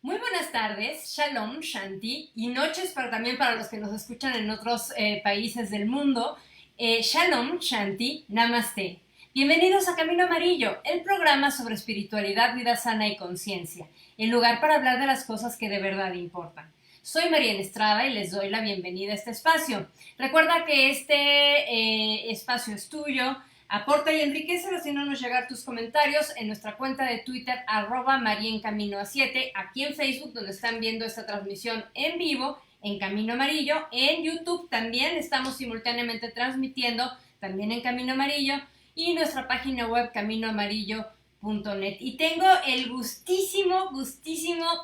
Muy buenas tardes, Shalom, Shanti, y noches también para los que nos escuchan en otros países del mundo. Shalom, Shanti, Namaste. Bienvenidos a Camino Amarillo, el programa sobre espiritualidad, vida sana y conciencia, el lugar para hablar de las cosas que de verdad importan. Soy Mariana Estrada y les doy la bienvenida a este espacio. Recuerda que este espacio es tuyo. Aporta y enriquece haciéndonos llegar tus comentarios en nuestra cuenta de Twitter @mariencamino7, aquí en Facebook donde están viendo esta transmisión en vivo en Camino Amarillo, en YouTube también estamos simultáneamente transmitiendo también en Camino Amarillo y nuestra página web caminoamarillo.net. Y tengo el gustísimo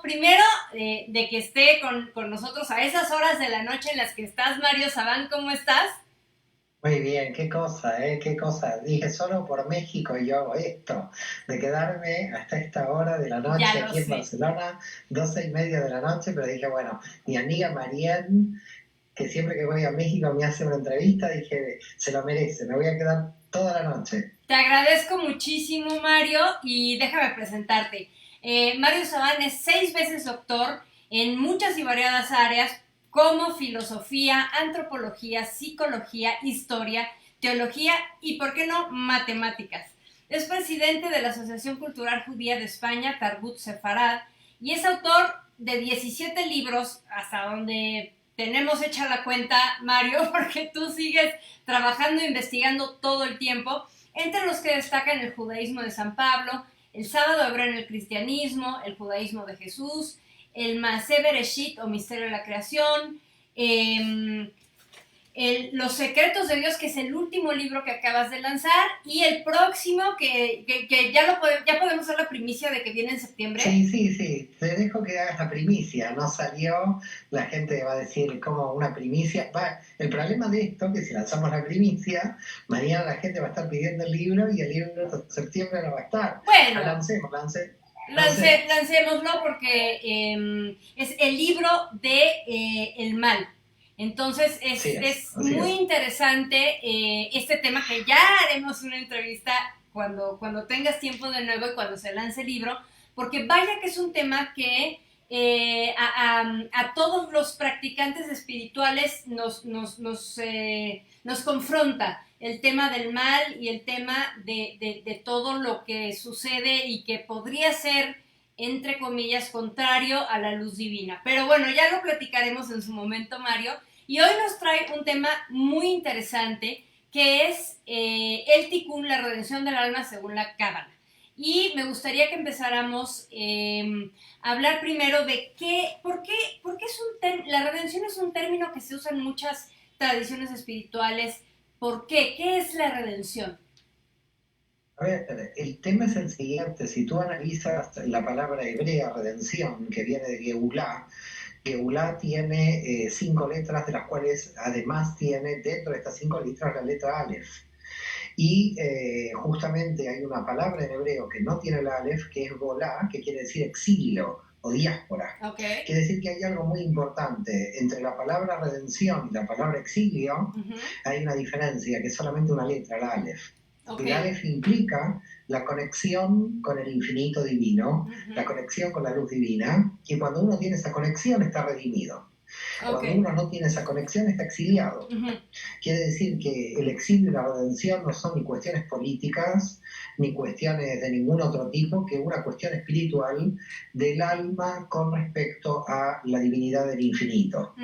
primero de que esté con nosotros a esas horas de la noche en las que estás. Mario Sabán, ¿cómo estás? Muy bien, qué cosa, ¿eh? Qué cosa. Dije, solo por México yo hago esto, de quedarme hasta esta hora de la Ya noche lo aquí en sé. Barcelona, 12:30 de la noche, pero dije, bueno, mi amiga Marianne, que siempre que voy a México me hace una entrevista, dije, se lo merece, me voy a quedar toda la noche. Te agradezco muchísimo, Mario, y déjame presentarte. Mario Sabán es 6 veces doctor en muchas y variadas áreas como filosofía, antropología, psicología, historia, teología y, ¿por qué no?, matemáticas. Es presidente de la Asociación Cultural Judía de España, Tarbut Sefarad, y es autor de 17 libros, hasta donde tenemos hecha la cuenta, Mario, porque tú sigues trabajando e investigando todo el tiempo, entre los que destacan el judaísmo de San Pablo, el sábado hebreo en el cristianismo, el judaísmo de Jesús, el Maaseh Bereshit o misterio de la creación, Los secretos de Dios, que es el último libro que acabas de lanzar, y el próximo que ya podemos dar la primicia de que viene en septiembre. Sí, sí, sí, te dejo que hagas la primicia, no salió, la gente va a decir como una primicia. Va, el problema de esto, que si lanzamos la primicia, mañana la gente va a estar pidiendo el libro y el libro de septiembre no va a estar. Bueno, Lancemos. lancémoslo porque es el libro de el mal. Entonces es Así muy es. interesante este tema, que ya haremos una entrevista cuando tengas tiempo de nuevo y cuando se lance el libro, porque vaya que es un tema que a todos los practicantes espirituales nos confronta el tema del mal y el tema de todo lo que sucede y que podría ser, entre comillas, contrario a la luz divina. Pero bueno, ya lo platicaremos en su momento, Mario. Y hoy nos trae un tema muy interesante que es el Tikkun, la redención del alma según la Cábala. Y me gustaría que empezáramos a hablar primero de por qué la redención es un término que se usa en muchas tradiciones espirituales. ¿Por qué? ¿Qué es la redención? A ver, el tema es el siguiente, si tú analizas la palabra hebrea redención, que viene de Geulah, Geulah tiene 5 letras, de las cuales además tiene dentro de estas 5 letras la letra Aleph. Y justamente hay una palabra en hebreo que no tiene la Aleph, que es Golá, que quiere decir exilio o diáspora. Okay. Quiere decir que hay algo muy importante entre la palabra redención y la palabra exilio. Hay una diferencia, que es solamente una letra, la Aleph. Okay. El Aleph implica la conexión con el infinito divino, la conexión con la luz divina, y cuando uno tiene esa conexión está redimido. Cuando uno no tiene esa conexión está exiliado. Quiere decir que el exilio y la redención no son ni cuestiones políticas, ni cuestiones de ningún otro tipo, que una cuestión espiritual del alma con respecto a la divinidad del infinito.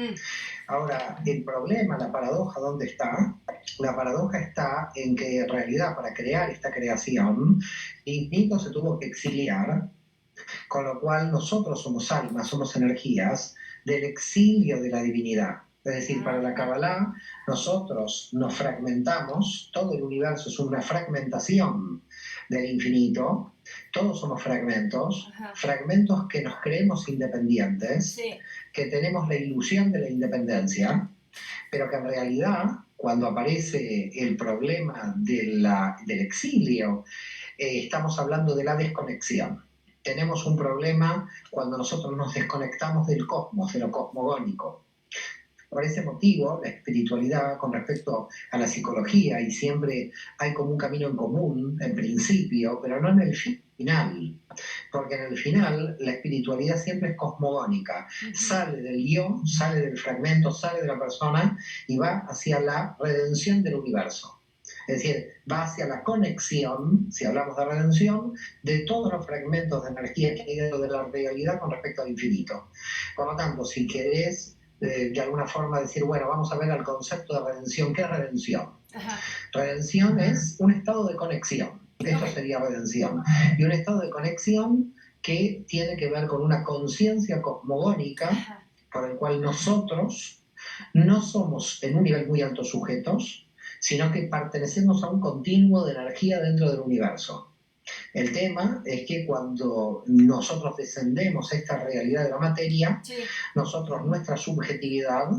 Ahora, el problema, la paradoja, ¿dónde está? La paradoja está en que en realidad para crear esta creación, el infinito se tuvo que exiliar, con lo cual nosotros somos almas, somos energías del exilio de la divinidad. Es decir, para la Kabbalah nosotros nos fragmentamos, todo el universo es una fragmentación del infinito, todos somos fragmentos, fragmentos que nos creemos independientes, que tenemos la ilusión de la independencia, pero que en realidad cuando aparece el problema del exilio, estamos hablando de la desconexión. Tenemos un problema cuando nosotros nos desconectamos del cosmos, de lo cosmogónico. Por ese motivo, la espiritualidad con respecto a la psicología, y siempre hay como un camino en común, en principio, pero no en el fin, final, porque en el final la espiritualidad siempre es cosmogónica, sale del yo, sale del fragmento, sale de la persona y va hacia la redención del universo. Es decir, va hacia la conexión, si hablamos de redención, de todos los fragmentos de energía que hay dentro de la realidad con respecto al infinito. Por lo tanto, si querés de alguna forma decir, bueno, vamos a ver el concepto de redención. ¿Qué es redención? Ajá. Redención es un estado de conexión. Esto sería redención. Y un estado de conexión que tiene que ver con una conciencia cosmogónica por el cual nosotros no somos en un nivel muy alto sujetos, sino que pertenecemos a un continuo de energía dentro del universo. El tema es que cuando nosotros descendemos a esta realidad de la materia, nosotros, nuestra subjetividad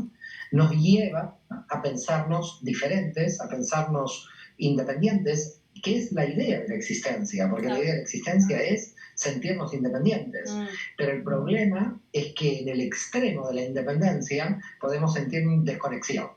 nos lleva a pensarnos diferentes, a pensarnos independientes, que es la idea de la existencia, porque la idea de la existencia es sentirnos independientes. Pero el problema es que en el extremo de la independencia podemos sentir desconexión,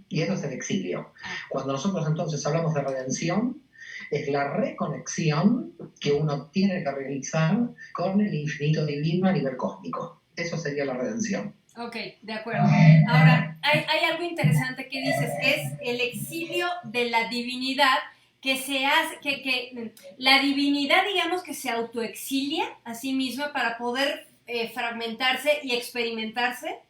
y eso es el exilio. Cuando nosotros entonces hablamos de redención, es la reconexión que uno tiene que realizar con el infinito divino a nivel cósmico. Eso sería la redención. Ok, de acuerdo. Ahora, hay algo interesante que dices, que es el exilio de la divinidad, que se hace, que la divinidad, digamos, que se autoexilia a sí misma para poder fragmentarse y experimentarse.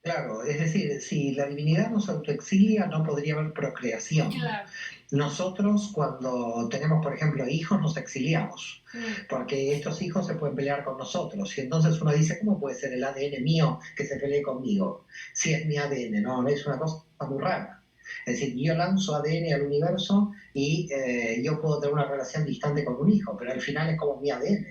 Claro, es decir, si la divinidad nos autoexilia, no podría haber procreación. Claro. Nosotros, cuando tenemos, por ejemplo, hijos, nos exiliamos, porque estos hijos se pueden pelear con nosotros. Y entonces uno dice, ¿cómo puede ser el ADN mío que se pelee conmigo? Si es mi ADN, no, es una cosa muy rara. Es decir, yo lanzo ADN al universo y yo puedo tener una relación distante con un hijo, pero al final es como mi ADN.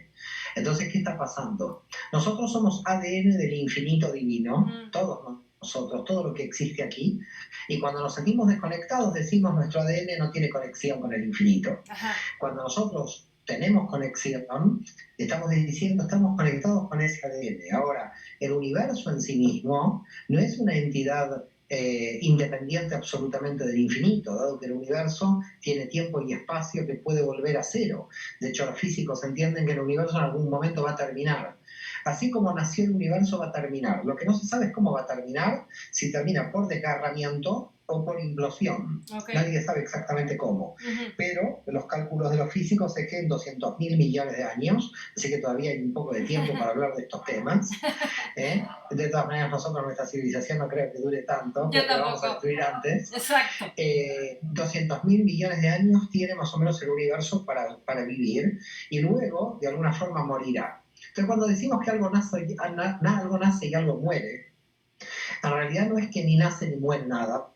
Entonces, ¿qué está pasando? Nosotros somos ADN del infinito divino, todos nosotros, todo lo que existe aquí, y cuando nos sentimos desconectados decimos nuestro ADN no tiene conexión con el infinito. Ajá. Cuando nosotros tenemos conexión, estamos diciendo estamos conectados con ese ADN. Ahora, el universo en sí mismo no es una entidad independiente absolutamente del infinito, dado que el universo tiene tiempo y espacio que puede volver a cero. De hecho, los físicos entienden que el universo en algún momento va a terminar. Así como nació el universo va a terminar. Lo que no se sabe es cómo va a terminar, si termina por desgarramiento o por implosión. Okay. Nadie sabe exactamente cómo. Pero los cálculos de los físicos es que en 200.000 millones de años, así que todavía hay un poco de tiempo para hablar de estos temas. De todas maneras, nosotros, nuestra civilización no creo que dure tanto, porque vamos a destruir antes. Exacto. 200.000 millones de años tiene más o menos el universo para vivir, y luego, de alguna forma, morirá. Entonces, cuando decimos que algo nace y algo muere, en realidad no es que ni nace ni muere nada,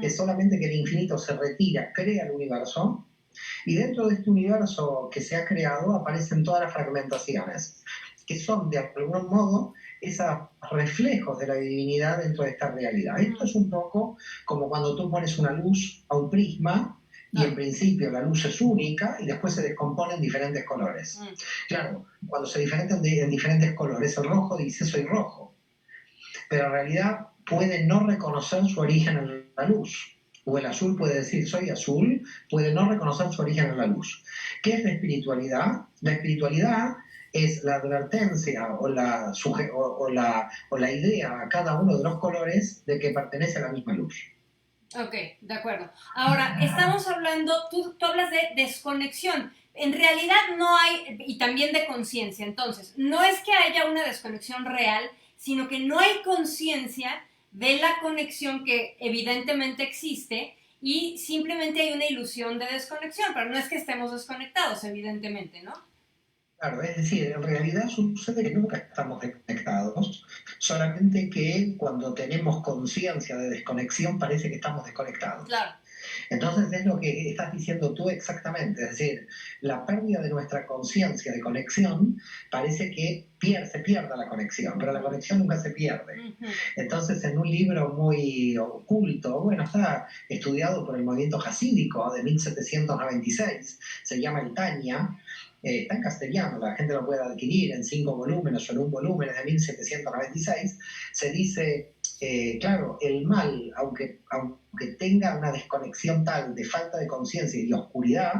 es solamente que el infinito se retira, crea el universo, y dentro de este universo que se ha creado aparecen todas las fragmentaciones, que son de algún modo esos reflejos de la divinidad dentro de esta realidad. Esto es un poco como cuando tú pones una luz a un prisma, y en principio la luz es única y después se descompone en diferentes colores. Claro, cuando se diferencian en diferentes colores, el rojo dice soy rojo, pero en realidad puede no reconocer su origen en la luz. O el azul puede decir soy azul, puede no reconocer su origen en la luz. ¿Qué es la espiritualidad? La espiritualidad es la advertencia o la idea a cada uno de los colores de que pertenece a la misma luz. Ok, de acuerdo. Ahora, estamos hablando, tú hablas de desconexión. En realidad no hay, y también de conciencia. Entonces, no es que haya una desconexión real, sino que no hay conciencia de la conexión que evidentemente existe y simplemente hay una ilusión de desconexión, pero no es que estemos desconectados, evidentemente, ¿no? Claro, es decir, en realidad sucede que nunca estamos desconectados, solamente que cuando tenemos conciencia de desconexión parece que estamos desconectados. Claro. Entonces es lo que estás diciendo tú exactamente, es decir, la pérdida de nuestra conciencia de conexión parece que se pierda la conexión, pero la conexión nunca se pierde. Entonces en un libro muy oculto, bueno, está estudiado por el movimiento jasídico de 1796, se llama el Tanya, está en castellano, la gente lo puede adquirir en 5 volúmenes o en un volumen, es de 1796, se dice, claro, el mal, aunque tenga una desconexión tal de falta de conciencia y de oscuridad,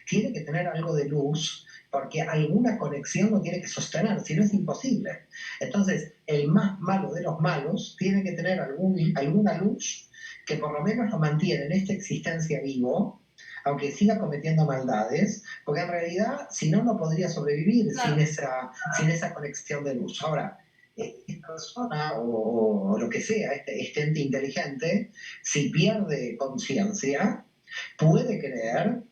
tiene que tener algo de luz porque alguna conexión lo tiene que sostener, si no es imposible. Entonces, el más malo de los malos tiene que tener alguna luz que por lo menos lo mantiene en esta existencia vivo, aunque siga cometiendo maldades, porque en realidad, si no, no podría sobrevivir Claro. sin esa conexión de luz. Ahora, esta persona o lo que sea, este ente inteligente, si pierde conciencia, puede creer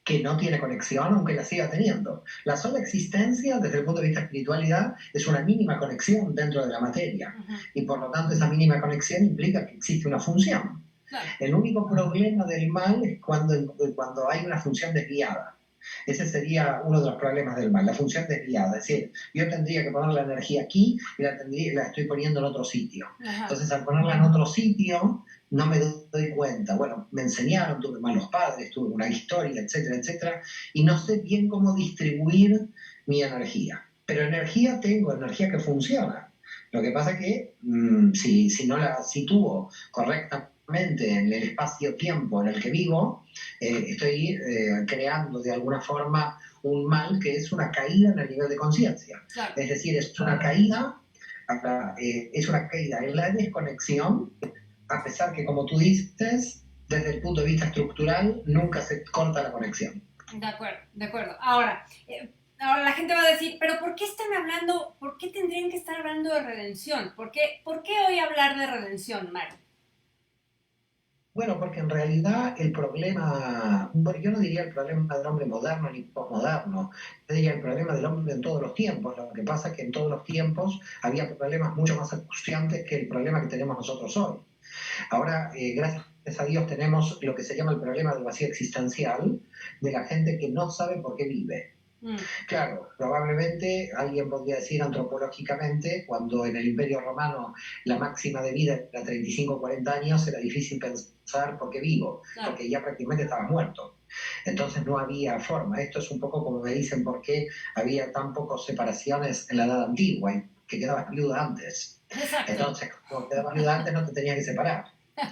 que no tiene conexión, aunque la siga teniendo. La sola existencia, desde el punto de vista de espiritualidad, es una mínima conexión dentro de la materia. Y por lo tanto, esa mínima conexión implica que existe una función. Claro. El único problema del mal es cuando hay una función desviada. Ese sería uno de los problemas del mal, la función desviada. Es decir, yo tendría que poner la energía aquí y la estoy poniendo en otro sitio. Ajá. Entonces, al ponerla en otro sitio, no me doy cuenta. Bueno, me enseñaron, tuve malos padres, tuve una historia, etcétera, etcétera, y no sé bien cómo distribuir mi energía. Pero energía tengo, energía que funciona. Lo que pasa es que si no la sitúo correctamente en el espacio-tiempo en el que vivo, estoy creando de alguna forma un mal que es una caída en el nivel de conciencia. Claro. Es decir, es una caída en la desconexión, a pesar que, como tú dices, desde el punto de vista estructural, nunca se corta la conexión. De acuerdo. Ahora la gente va a decir, pero ¿por qué tendrían que estar hablando de redención? ¿Por qué hoy hablar de redención, Mario? Bueno, porque en realidad el problema, bueno, yo no diría el problema del hombre moderno ni posmoderno, yo diría el problema del hombre en todos los tiempos. Lo que pasa es que en todos los tiempos había problemas mucho más acuciantes que el problema que tenemos nosotros hoy. Ahora, gracias a Dios, tenemos lo que se llama el problema del vacío existencial, de la gente que no sabe por qué vive. Claro, probablemente alguien podría decir antropológicamente, cuando en el Imperio Romano la máxima de vida era 35 o 40 años, era difícil pensar por qué vivo, claro, porque ya prácticamente estaba muerto. Entonces no había forma. Esto es un poco como me dicen por qué había tan pocas separaciones en la Edad Antigua, que quedabas viuda antes. Exacto. Entonces, como quedabas viuda antes, no te tenías que separar.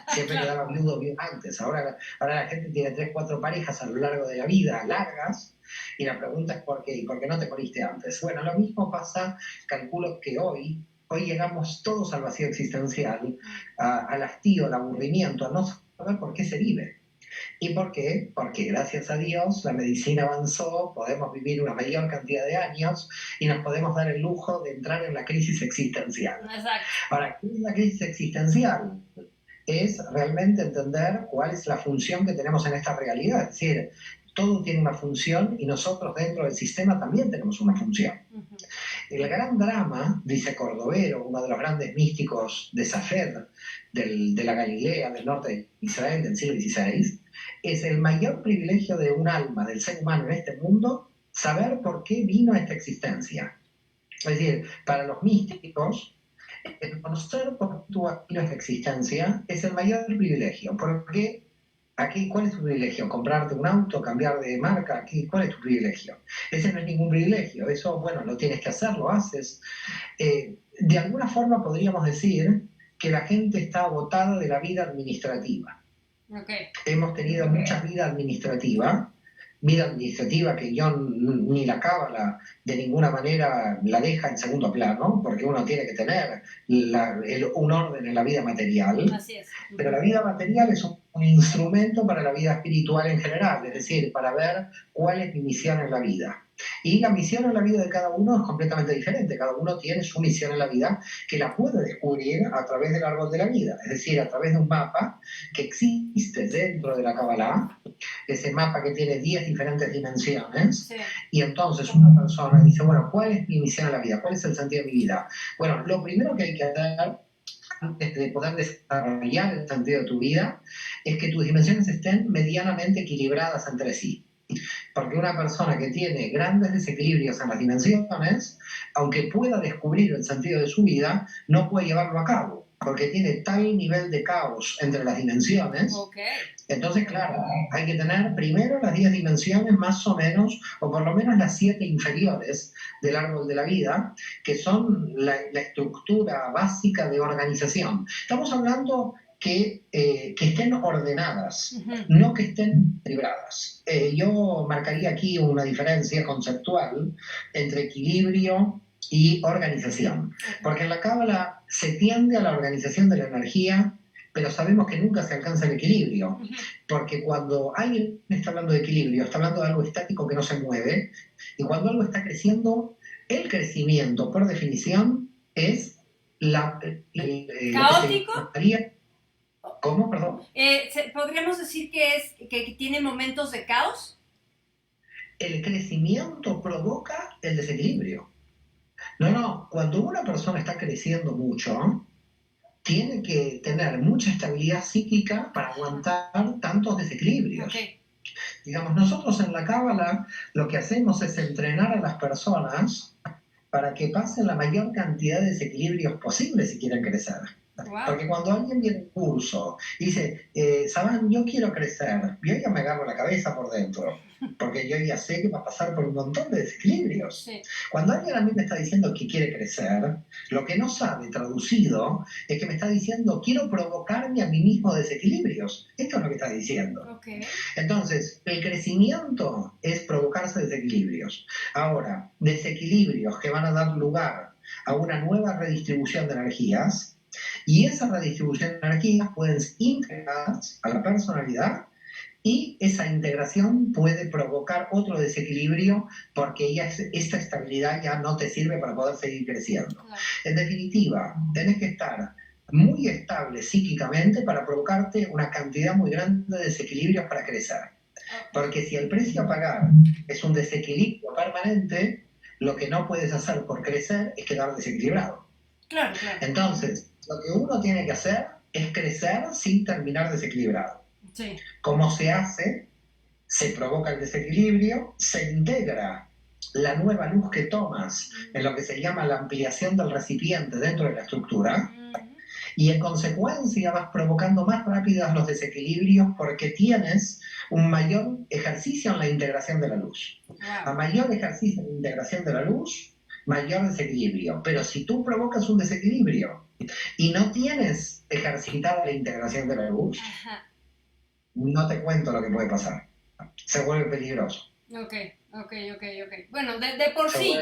Siempre claro, quedabas viudo antes. Ahora la gente tiene 3, 4 parejas a lo largo de la vida, largas, y la pregunta es ¿por qué? ¿Y por qué no te moriste antes? Bueno, lo mismo pasa, calculo que hoy llegamos todos al vacío existencial, al hastío, al aburrimiento, a no saber por qué se vive. ¿Y por qué? Porque gracias a Dios la medicina avanzó, podemos vivir una mayor cantidad de años y nos podemos dar el lujo de entrar en la crisis existencial. Exacto. Ahora, ¿qué es la crisis existencial? Es realmente entender cuál es la función que tenemos en esta realidad. Es decir, todo tiene una función y nosotros dentro del sistema también tenemos una función. El gran drama, dice Cordovero, uno de los grandes místicos de Safed, de la Galilea, del norte de Israel, del siglo XVI, es el mayor privilegio de un alma, del ser humano en este mundo, saber por qué vino a esta existencia. Es decir, para los místicos, el conocer por qué tuvo aquí nuestra existencia es el mayor privilegio. Porque aquí, ¿cuál es tu privilegio? ¿Comprarte un auto? ¿Cambiar de marca? Aquí, ¿cuál es tu privilegio? Ese no es ningún privilegio. Eso, bueno, lo tienes que hacer, lo haces. De alguna forma podríamos decir que la gente está agotada de la vida administrativa. Okay. Hemos tenido mucha vida administrativa que yo ni la cábala de ninguna manera la deja en segundo plano, porque uno tiene que tener un orden en la vida material. Así es. Pero la vida material es un instrumento para la vida espiritual en general, es decir, para ver cuál es mi misión en la vida. Y la misión en la vida de cada uno es completamente diferente. Cada uno tiene su misión en la vida que la puede descubrir a través del árbol de la vida, es decir, a través de un mapa que existe dentro de la Kabbalah, ese mapa que tiene 10 diferentes dimensiones. Sí. Y entonces una persona dice, bueno, ¿cuál es mi misión en la vida? ¿Cuál es el sentido de mi vida? Bueno, lo primero que hay que hacer antes de poder desarrollar el sentido de tu vida es que tus dimensiones estén medianamente equilibradas entre sí. Porque una persona que tiene grandes desequilibrios en las dimensiones, aunque pueda descubrir el sentido de su vida, no puede llevarlo a cabo, porque tiene tal nivel de caos entre las dimensiones. Okay. Entonces, claro, hay que tener primero las 10 dimensiones más o menos, o por lo menos las 7 inferiores del árbol de la vida, que son la estructura básica de organización. Estamos hablando que estén ordenadas, no que estén equilibradas. Yo marcaría aquí una diferencia conceptual entre equilibrio y organización, porque en la Cábala se tiende a la organización de la energía, pero sabemos que nunca se alcanza el equilibrio, porque cuando alguien está hablando de equilibrio, está hablando de algo estático que no se mueve, y cuando algo está creciendo, el crecimiento, por definición, es ¿caótico? ¿Cómo? Perdón. ¿Podríamos decir que tiene momentos de caos? El crecimiento provoca el desequilibrio. No, cuando una persona está creciendo mucho, tiene que tener mucha estabilidad psíquica para aguantar tantos desequilibrios. Okay. Digamos, nosotros en la Cábala lo que hacemos es entrenar a las personas para que pasen la mayor cantidad de desequilibrios posibles si quieren crecer. Wow. Porque cuando alguien viene a un curso y dice, Saban, yo quiero crecer, yo ya me agarro la cabeza por dentro, porque yo ya sé que va a pasar por un montón de desequilibrios. Sí. Cuando alguien a mí me está diciendo que quiere crecer, lo que no sabe traducido es que me está diciendo, quiero provocarme a mí mismo desequilibrios. Esto es lo que está diciendo. Okay. Entonces, el crecimiento es provocarse desequilibrios. Ahora, desequilibrios que van a dar lugar a una nueva redistribución de energías, y esa redistribución de energías pueden ser integradas a la personalidad, y esa integración puede provocar otro desequilibrio porque esta estabilidad ya no te sirve para poder seguir creciendo. Claro. En definitiva, tenés que estar muy estable psíquicamente para provocarte una cantidad muy grande de desequilibrios para crecer. Porque si el precio a pagar es un desequilibrio permanente, lo que no puedes hacer por crecer es quedar desequilibrado. Claro, claro. Entonces, lo que uno tiene que hacer es crecer sin terminar desequilibrado. Sí. ¿Cómo se hace? Se provoca el desequilibrio, se integra la nueva luz que tomas en lo que se llama la ampliación del recipiente dentro de la estructura, y en consecuencia vas provocando más rápidos los desequilibrios porque tienes un mayor ejercicio en la integración de la luz. Wow. A mayor ejercicio en la integración de la luz, mayor desequilibrio. Pero si tú provocas un desequilibrio y no tienes ejercitada la integración de la luz, ajá, no te cuento lo que puede pasar. Se vuelve peligroso. Ok. Bueno, de por sí,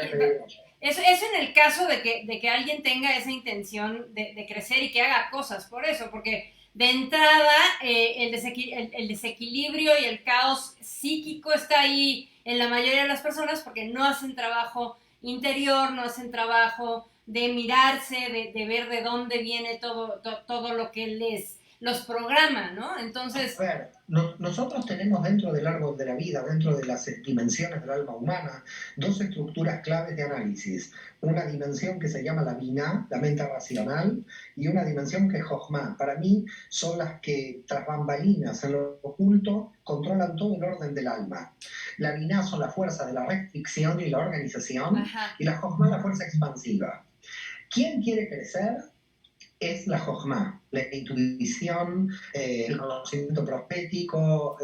eso en el caso de que alguien tenga esa intención de crecer y que haga cosas por eso, porque de entrada el desequilibrio y el caos psíquico está ahí en la mayoría de las personas porque no hacen trabajo interior, no hacen trabajo de mirarse, de ver de dónde viene todo lo que los programa, ¿no? Entonces... A ver, nosotros tenemos dentro del árbol de la vida, dentro de las dimensiones del alma humana, dos estructuras claves de análisis. Una dimensión que se llama la Binah, la mente racional, y una dimensión que es Jochma. Para mí son las que, tras bambalinas, en lo oculto, controlan todo el orden del alma. La Binah son la fuerza de la restricción y la organización, ajá, y la Jochma la fuerza expansiva. ¿Quién quiere crecer? Es la Jochma, la intuición, el conocimiento profético,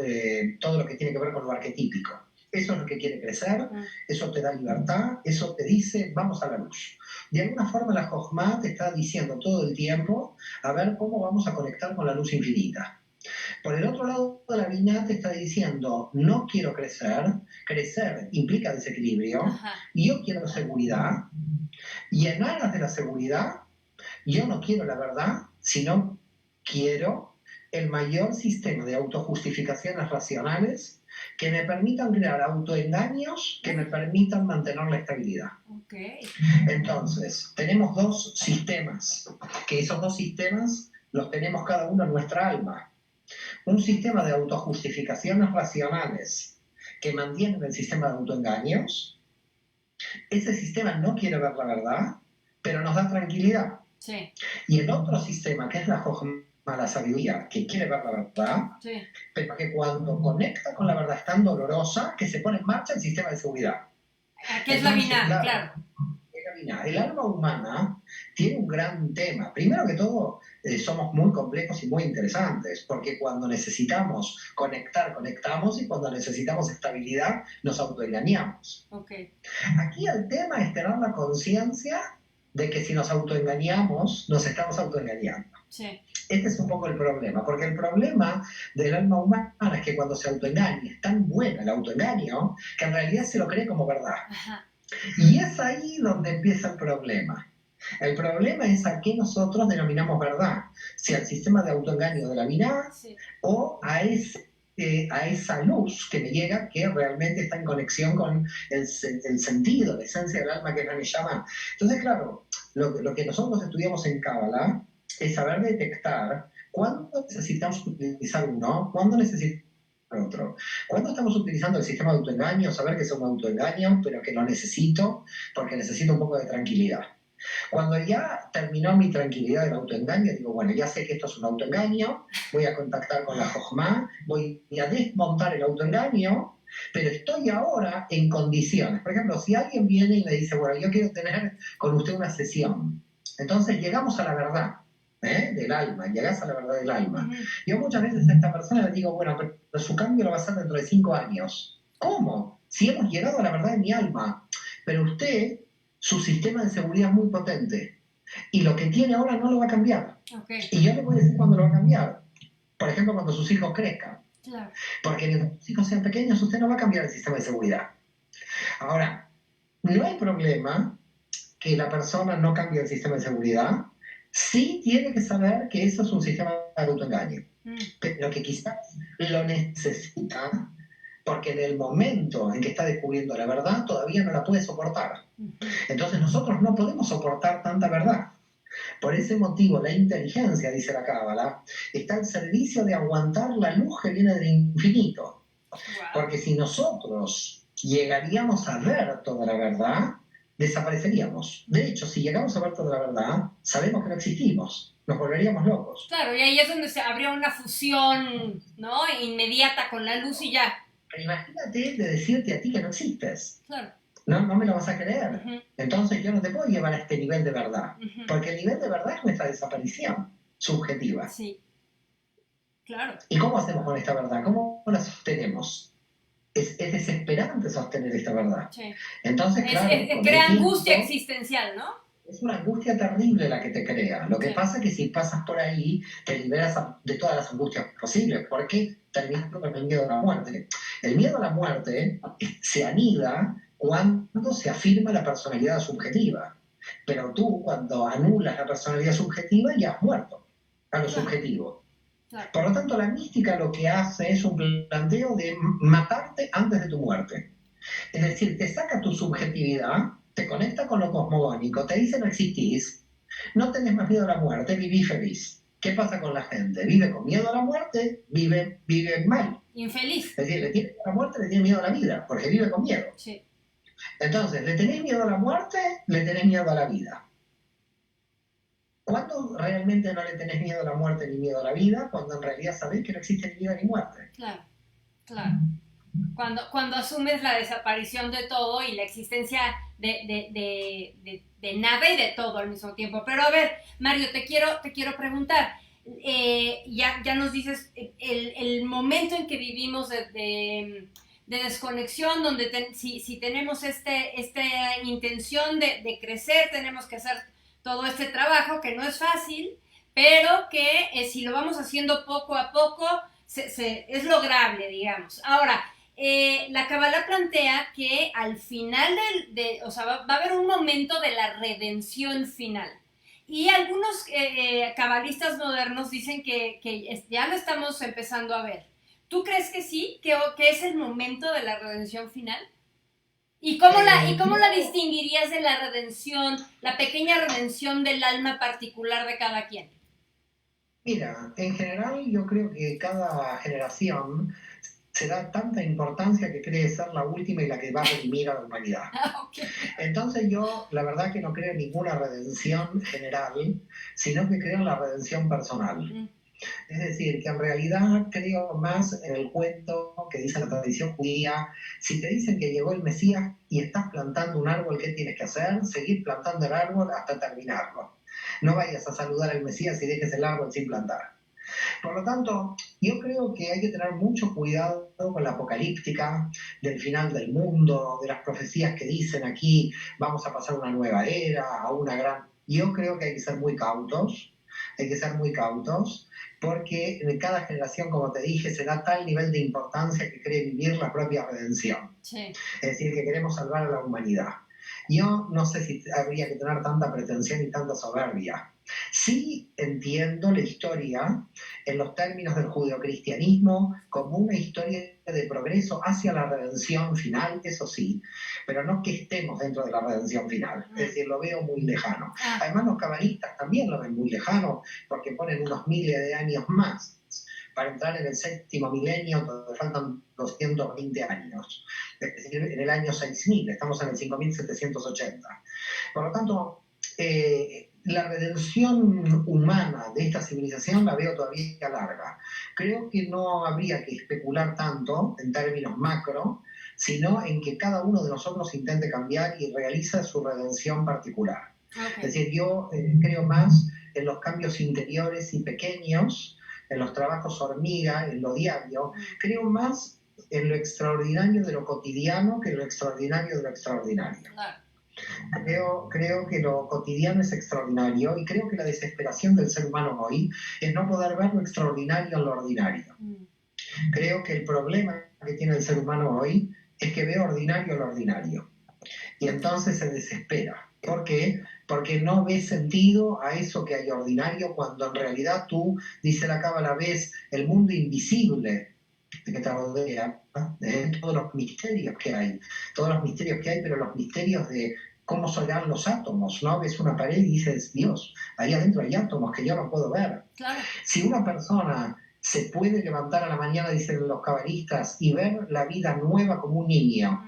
todo lo que tiene que ver con lo arquetípico. Eso es lo que quiere crecer, eso te da libertad, eso te dice, vamos a la luz. De alguna forma la Jochma te está diciendo todo el tiempo, a ver cómo vamos a conectar con la luz infinita. Por el otro lado de la Binah te está diciendo, no quiero crecer, crecer implica desequilibrio, ajá, y yo quiero seguridad, y en aras de la seguridad, yo no quiero la verdad, sino quiero el mayor sistema de autojustificaciones racionales que me permitan crear autoengaños que me permitan mantener la estabilidad. Okay. Entonces, tenemos dos sistemas, que esos dos sistemas los tenemos cada uno en nuestra alma. Un sistema de autojustificaciones racionales que mantienen el sistema de autoengaños. Ese sistema no quiere ver la verdad, pero nos da tranquilidad. Sí. Y el otro sistema, que es la Jochma, la sabiduría, que quiere ver la verdad, sí, pero que cuando conecta con la verdad es tan dolorosa que se pone en marcha el sistema de seguridad. Que es la Binah, claro. El alma humana tiene un gran tema. Primero que todo, somos muy complejos y muy interesantes, porque cuando necesitamos conectar, conectamos, y cuando necesitamos estabilidad, nos autoengañamos. Okay. Aquí el tema es tener la conciencia de que si nos autoengañamos, nos estamos autoengañando. Sí. Este es un poco el problema, porque el problema del alma humana es que cuando se autoengaña, es tan bueno el autoengaño, que en realidad se lo cree como verdad. Ajá. Y es ahí donde empieza el problema. El problema es a qué nosotros denominamos verdad, si al sistema de autoengaño de la vida Sí. o a esa luz que me llega, que realmente está en conexión con el sentido, la esencia del alma, que es la Neshama. Entonces, claro, lo que nosotros estudiamos en Cábala es saber detectar cuándo necesitamos utilizar uno, cuándo necesitamos otro. Cuando estamos utilizando el sistema de autoengaño, saber que es un autoengaño, pero que lo necesito porque necesito un poco de tranquilidad. Cuando ya terminó mi tranquilidad del autoengaño, digo, bueno, ya sé que esto es un autoengaño, voy a contactar con la Jochma, voy a desmontar el autoengaño, pero estoy ahora en condiciones. Por ejemplo, si alguien viene y me dice, bueno, yo quiero tener con usted una sesión, entonces llegamos a la verdad del alma, llegás a la verdad del alma. Yo muchas veces a esta persona le digo, bueno, pero su cambio lo va a hacer dentro de 5 años. ¿Cómo? Si hemos llegado a la verdad de mi alma, pero usted, su sistema de seguridad es muy potente y lo que tiene ahora no lo va a cambiar. Okay. Y yo le voy a decir cuándo lo va a cambiar. Por ejemplo, cuando sus hijos crezcan. Claro. Porque mientras sus hijos sean pequeños, usted no va a cambiar el sistema de seguridad. Ahora, no hay problema que la persona no cambie el sistema de seguridad. Sí tiene que saber que eso es un sistema de autoengaño, pero que quizás lo necesita porque en el momento en que está descubriendo la verdad todavía no la puede soportar. Entonces nosotros no podemos soportar tanta verdad. Por ese motivo la inteligencia, dice la Cábala, está al servicio de aguantar la luz que viene del infinito. Wow. Porque si nosotros llegaríamos a ver toda la verdad, desapareceríamos. De hecho, si llegamos a ver toda la verdad, sabemos que no existimos. Nos volveríamos locos. Claro, y ahí es donde se habría una fusión, ¿no? Inmediata con la luz y ya. Pero imagínate de decirte a ti que no existes. Claro. No me lo vas a creer. Entonces yo no te puedo llevar a este nivel de verdad. Porque el nivel de verdad es nuestra desaparición subjetiva. Sí. Claro. ¿Y cómo hacemos con esta verdad? ¿Cómo la sostenemos? Es desesperante sostener esta verdad. Sí. Entonces, claro, crea angustia existencial, ¿no? Es una angustia terrible la que te crea. Lo que pasa es que si pasas por ahí, te liberas de todas las angustias posibles, porque terminas con el miedo a la muerte. El miedo a la muerte se anida cuando se afirma la personalidad subjetiva. Pero tú, cuando anulas la personalidad subjetiva, ya has muerto a lo subjetivo. Por lo tanto, la mística lo que hace es un planteo de matarte antes de tu muerte. Es decir, te saca tu subjetividad, te conecta con lo cosmogónico, te dice no existís, no tenés más miedo a la muerte, viví feliz. ¿Qué pasa con la gente? Vive con miedo a la muerte, vive mal. Infeliz. Es decir, le tiene miedo a la muerte, le tiene miedo a la vida, porque vive con miedo. Sí. Entonces, ¿le tenés miedo a la muerte? Le tenés miedo a la vida. ¿Cuándo realmente no le tenés miedo a la muerte ni miedo a la vida? Cuando en realidad sabés que no existe ni vida ni muerte. Claro, claro. Cuando asumes la desaparición de todo y la existencia de nada y de todo al mismo tiempo. Pero a ver, Mario, te quiero preguntar, ya nos dices el momento en que vivimos de desconexión, donde si tenemos esta intención de crecer, tenemos que hacer todo este trabajo que no es fácil, pero que si lo vamos haciendo poco a poco, es lograble, digamos. Ahora, la Kabbalah plantea que al final o sea, va a haber un momento de la redención final. Y algunos cabalistas modernos dicen que ya lo estamos empezando a ver. ¿Tú crees que sí? ¿Que es el momento de la redención final? ¿Y cómo la distinguirías de la redención, la pequeña redención del alma particular de cada quien? Mira, en general yo creo que cada generación se da tanta importancia que cree ser la última y la que va a redimir a la humanidad. Okay. Entonces yo, la verdad que no creo en ninguna redención general, sino que creo en la redención personal. Es decir, que en realidad creo más en el cuento que dice la tradición judía. Si te dicen que llegó el Mesías y estás plantando un árbol, ¿qué tienes que hacer? Seguir plantando el árbol hasta terminarlo. No vayas a saludar al Mesías y dejes el árbol sin plantar. Por lo tanto, yo creo que hay que tener mucho cuidado con la apocalíptica del final del mundo, de las profecías que dicen aquí vamos a pasar una nueva era, a una gran yo creo que hay que ser muy cautos, porque en cada generación, como te dije, se da tal nivel de importancia que cree vivir la propia redención. Sí. Es decir, que queremos salvar a la humanidad. Yo no sé si habría que tener tanta pretensión y tanta soberbia. Sí entiendo la historia en los términos del judeocristianismo como una historia de progreso hacia la redención final, eso sí, pero no que estemos dentro de la redención final. Es decir, lo veo muy lejano. Además, los cabalistas también lo ven muy lejano porque ponen unos miles de años más para entrar en el séptimo milenio, donde faltan 220 años. Es decir, en el año 6000, estamos en el 5780. Por lo tanto, la redención humana de esta civilización la veo todavía larga. Creo que no habría que especular tanto en términos macro, sino en que cada uno de nosotros intente cambiar y realiza su redención particular. Okay. Es decir, yo creo más en los cambios interiores y pequeños, en los trabajos hormiga, en lo diario. Creo más en lo extraordinario de lo cotidiano que en lo extraordinario de lo extraordinario. Creo que lo cotidiano es extraordinario y creo que la desesperación del ser humano hoy es no poder ver lo extraordinario en lo ordinario. Creo que el problema que tiene el ser humano hoy es que ve ordinario lo ordinario y entonces se desespera. ¿Por qué? Porque no ve sentido a eso que hay ordinario cuando en realidad tú, dice la Cábala, ves el mundo invisible que te rodea, todos los misterios que hay, pero los misterios de cómo son los átomos, ¿no? Ves una pared y dices, Dios, ahí adentro hay átomos que yo no puedo ver. Claro. Si una persona se puede levantar a la mañana, dicen los cabalistas, y ver la vida nueva como un niño,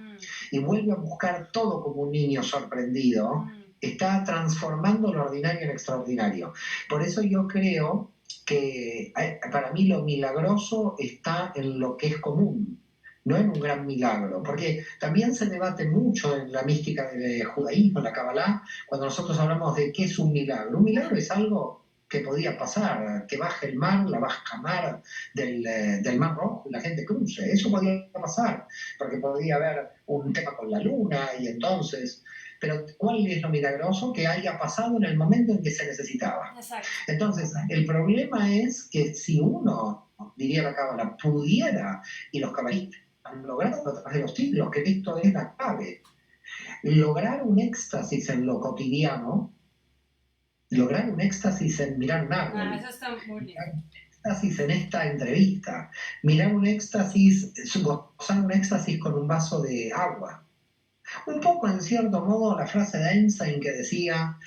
y vuelve a buscar todo como un niño sorprendido, está transformando lo ordinario en extraordinario. Por eso yo creo que para mí lo milagroso está en lo que es común, no en un gran milagro, porque también se debate mucho en la mística del judaísmo, en la Kabbalah, cuando nosotros hablamos de qué es un milagro. Un milagro es algo que podía pasar, que baje el mar, la baja mar del Mar Rojo, y la gente cruce. Eso podía pasar, porque podía haber un tema con la luna, y entonces... Pero ¿cuál es lo milagroso? Que haya pasado en el momento en que se necesitaba. Exacto. Entonces, el problema es que si uno, diría la Cábala, pudiera, y los cabalistas han logrado a través de los siglos, que esto es la clave, lograr un éxtasis en lo cotidiano, lograr un éxtasis en mirar un árbol. Eso está muy bien. Éxtasis en esta entrevista, mirar un éxtasis, gozar un éxtasis con un vaso de agua. Un poco, en cierto modo, la frase de Einstein que decía,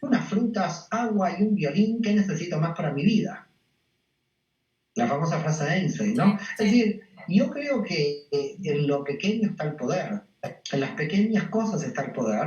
unas frutas, agua y un violín, ¿qué necesito más para mi vida? La famosa frase de Einstein, ¿no? Sí. Es decir, yo creo que en lo pequeño está el poder, en las pequeñas cosas está el poder,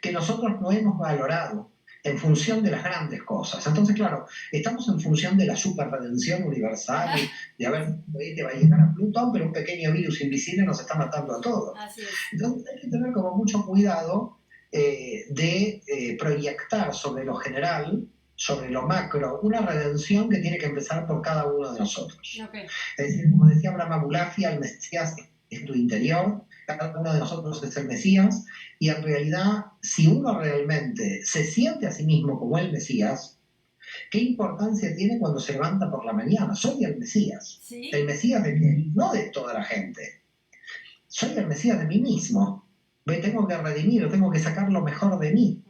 que nosotros no hemos valorado en función de las grandes cosas. Entonces, claro, estamos en función de la superredención universal, de a ver, te va a llegar a Plutón, pero un pequeño virus invisible nos está matando a todos. Así es. Entonces hay que tener como mucho cuidado de proyectar sobre lo general, sobre lo macro, una redención que tiene que empezar por cada uno de nosotros. Okay. Es decir, como decía Abraham Abulafia, el Mesías es tu interior, cada uno de nosotros es el Mesías, y en realidad, si uno realmente se siente a sí mismo como el Mesías, ¿qué importancia tiene cuando se levanta por la mañana? Soy el Mesías. ¿Sí? ¿El Mesías de qué? No de toda la gente. Soy el Mesías de mí mismo. Me tengo que redimir, tengo que sacar lo mejor de mí.